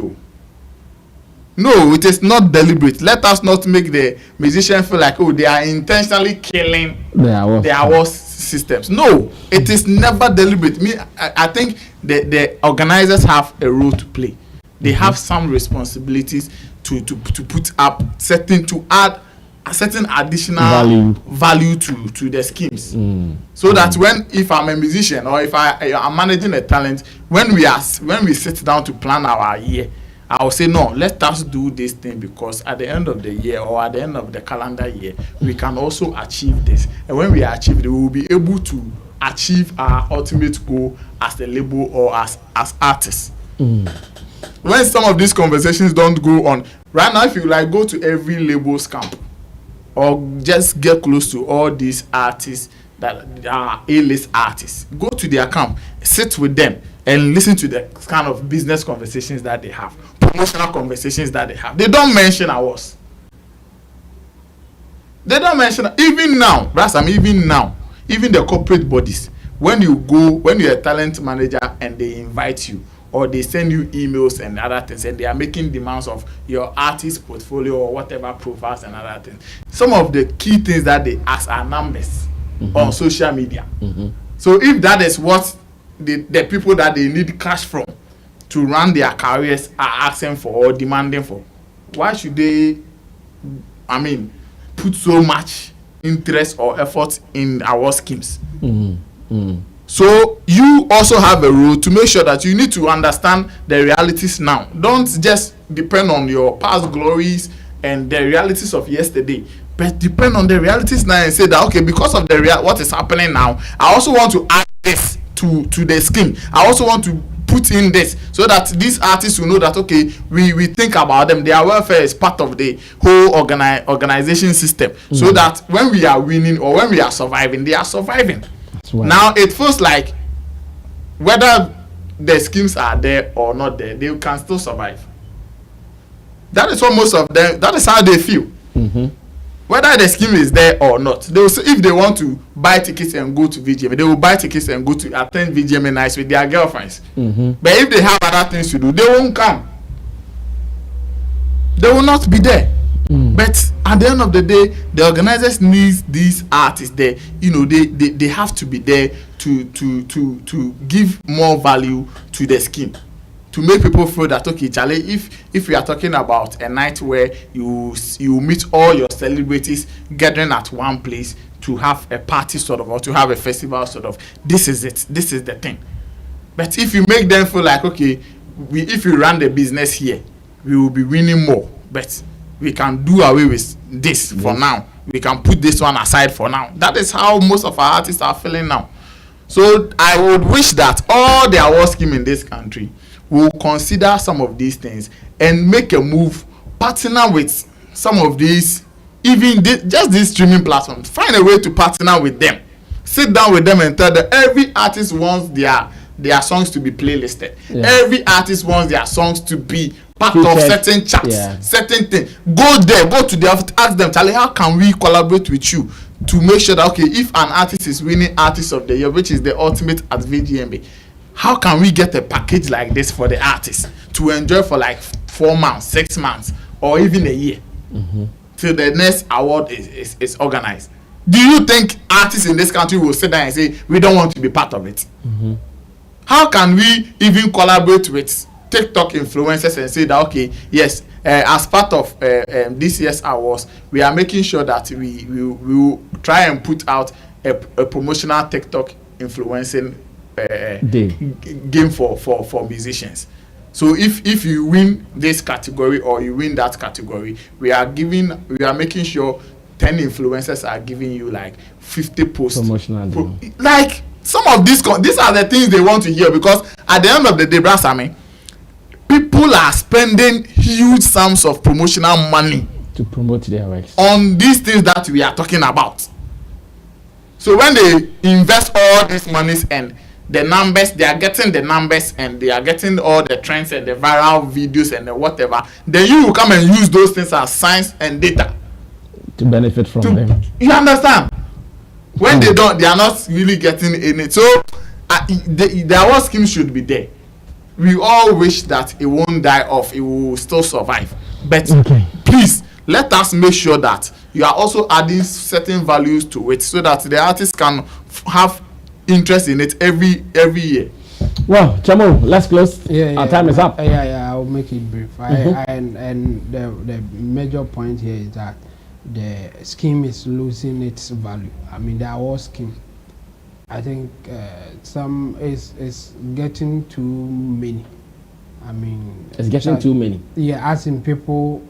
No, it is not deliberate. Let us not make the musicians feel like, oh, they are intentionally killing their award systems. No, it is never deliberate. I think the organizers have a role to play. They have some responsibilities to put up to add a certain additional value to the schemes, so that if I'm a musician or if I'm managing a talent, when we sit down to plan our year, I will say, no, let us do this thing, because at the end of the year or at the end of the calendar year, we can also achieve this, and when we achieve it, we will be able to achieve our ultimate goal as a label or as artists. When some of these conversations don't go on right now, if you like go to every label's camp or just get close to all these artists that are A-list artists, go to their camp, sit with them and listen to the kind of business conversations that they have, promotional conversations that they have. They don't mention ours. They don't mention, even now, even the corporate bodies, when you're a talent manager and they invite you, or they send you emails and other things, and they are making demands of your artist portfolio or whatever profiles and other things. Some of the key things that they ask are numbers on social media. So if that is what the people that they need cash from to run their careers are asking for or demanding for, why should they, put so much interest or effort in our schemes? So you also have a role to make sure that you need to understand the realities now. Don't just depend on your past glories and the realities of yesterday, but depend on the realities now and say that, okay, because of what is happening now, I also want to add this to the scheme. I also want to put in this, so that these artists will know that, okay, we think about them. Their welfare is part of the whole organization system, so that when we are winning or when we are surviving, they are surviving. Now it feels like whether the schemes are there or not there, they can still survive. That is what most of them, that is how they feel. Whether the scheme is there or not, they will say, if they want to buy tickets and go to VGMA, they will buy tickets and go to attend VGMA nights with their girlfriends. But if they have other things to do, they won't come. They will not be there. But at the end of the day, the organizers need these artists there. They have to be there to give more value to the scheme, to make people feel that, okay, Charlie, if we are talking about a night where you meet all your celebrities gathering at one place to have a party sort of, or to have a festival sort of, this is it, this is the thing. But if you make them feel like, okay, if we run the business here, we will be winning more, but we can do away with this for now. We can put this one aside for now. That is how most of our artists are feeling now. So I would wish that all the award scheme in this country will consider some of these things and make a move, partner with some of these, even just these streaming platforms. Find a way to partner with them. Sit down with them and tell them every artist wants their songs to be playlisted. Every artist wants their songs to be part of certain charts, certain things. Go there, go to the office, ask them, Charlie, how can we collaborate with you to make sure that, okay, if an artist is winning Artist of the Year, which is the ultimate at VGMA, how can we get a package like this for the artist to enjoy for like 4 months, 6 months, or even a year, till the next award is organized? Do you think artists in this country will sit down and say, we don't want to be part of it? How can we even collaborate with TikTok influencers and say that, okay, yes, as part of this year's awards, we are making sure that we will try and put out a promotional TikTok influencing game for musicians. So if you win this category or you win that category, we are making sure 10 influencers are giving you like 50 posts. Promotional. Like some of these are the things they want to hear, because at the end of the day, Brother Sammy, people are spending huge sums of promotional money to promote their works on these things that we are talking about. So when they invest all these monies and the numbers, they are getting the numbers and they are getting all the trends and the viral videos and the whatever, then you will come and use those things as science and data to benefit from them. You understand? When they don't, they are not really getting in it. So the award scheme should be there. We all wish that it won't die off, it will still survive. But please, let us make sure that you are also adding certain values to it, so that the artists can have interest in it every year. Well, Chamo, let's close. Our time is up. I'll make it brief. And the major point here is that the scheme is losing its value. I mean, the award scheme, I think some is getting too many. I mean, it's getting too many. Yeah, asking people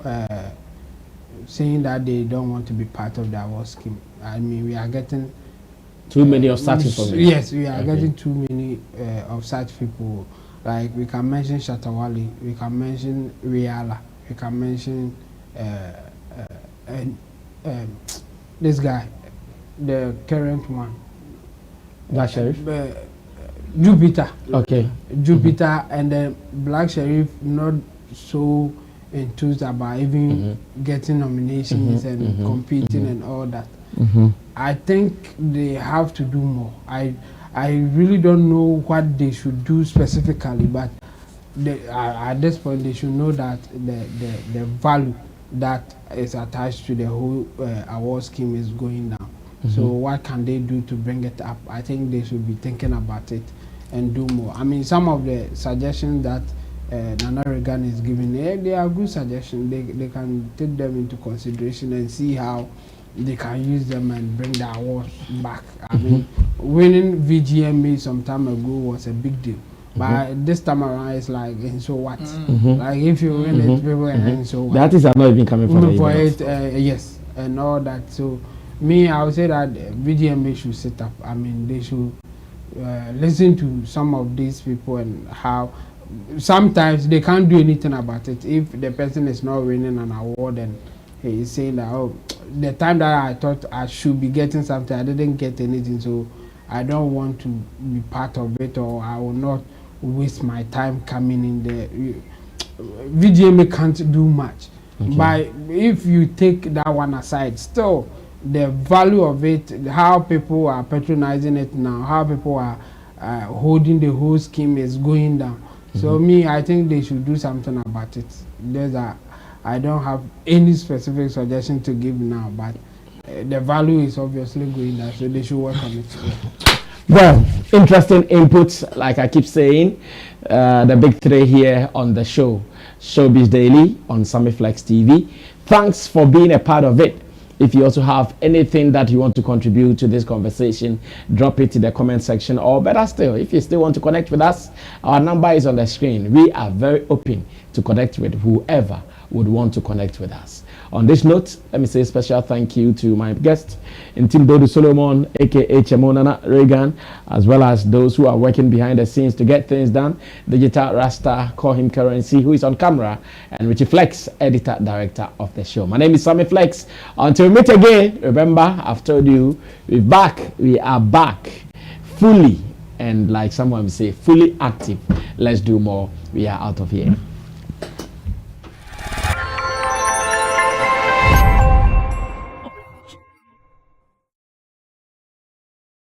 saying that they don't want to be part of the award scheme. I mean, we are getting too many of such information. Yes, we are getting too many of such people. Like we can mention Shatawali, we can mention Riala, we can mention this guy, the current one. Black Sheriff? Jupitar. Okay. Jupitar and then Black Sheriff not so enthused about even getting nominations and competing and all that. I think they have to do more. I really don't know what they should do specifically, but at this point they should know that the value that is attached to the whole award scheme is going down. So what can they do to bring it up? I think they should be thinking about it and do more. I mean, some of the suggestions that Nana Reagan is giving, they are good suggestions. They can take them into consideration and see how they can use them and bring the awards back. I mean, winning VGMA some time ago was a big deal. But this time around, it's like, and so what? Like, if you win it, people, and so what? The artists are not even coming for it. Yes, and all that. So, me, I would say that VGMA should sit up. I mean, they should listen to some of these people and how sometimes they can't do anything about it. If the person is not winning an award and he is saying that, oh, the time that I thought I should be getting something, I didn't get anything, so I don't want to be part of it, or I will not waste my time coming in there. VGMA can't do much. But if you take that one aside, still the value of it, how people are patronizing it now, how people are holding the whole scheme is going down. So me, I think they should do something about it. I don't have any specific suggestion to give now, but the value is obviously going down, so they should work on it. Well, interesting inputs, like I keep saying, the big three here on the show, Showbiz Daily on Sammy Flex TV. Thanks for being a part of it. If you also have anything that you want to contribute to this conversation, drop it in the comment section, or better still, if you still want to connect with us, our number is on the screen. We are very open to connect with whoever would want to connect with us. On this note, let me say a special thank you to my guest, Ntimdodu Solomon, aka Nana Reagan, as well as those who are working behind the scenes to get things done. Digital Rasta, call him Currency, who is on camera, and Richie Flex, editor, director of the show. My name is Sammy Flex. Until we meet again, remember, I've told you, we are back fully, and like someone would say, fully active. Let's do more. We are out of here.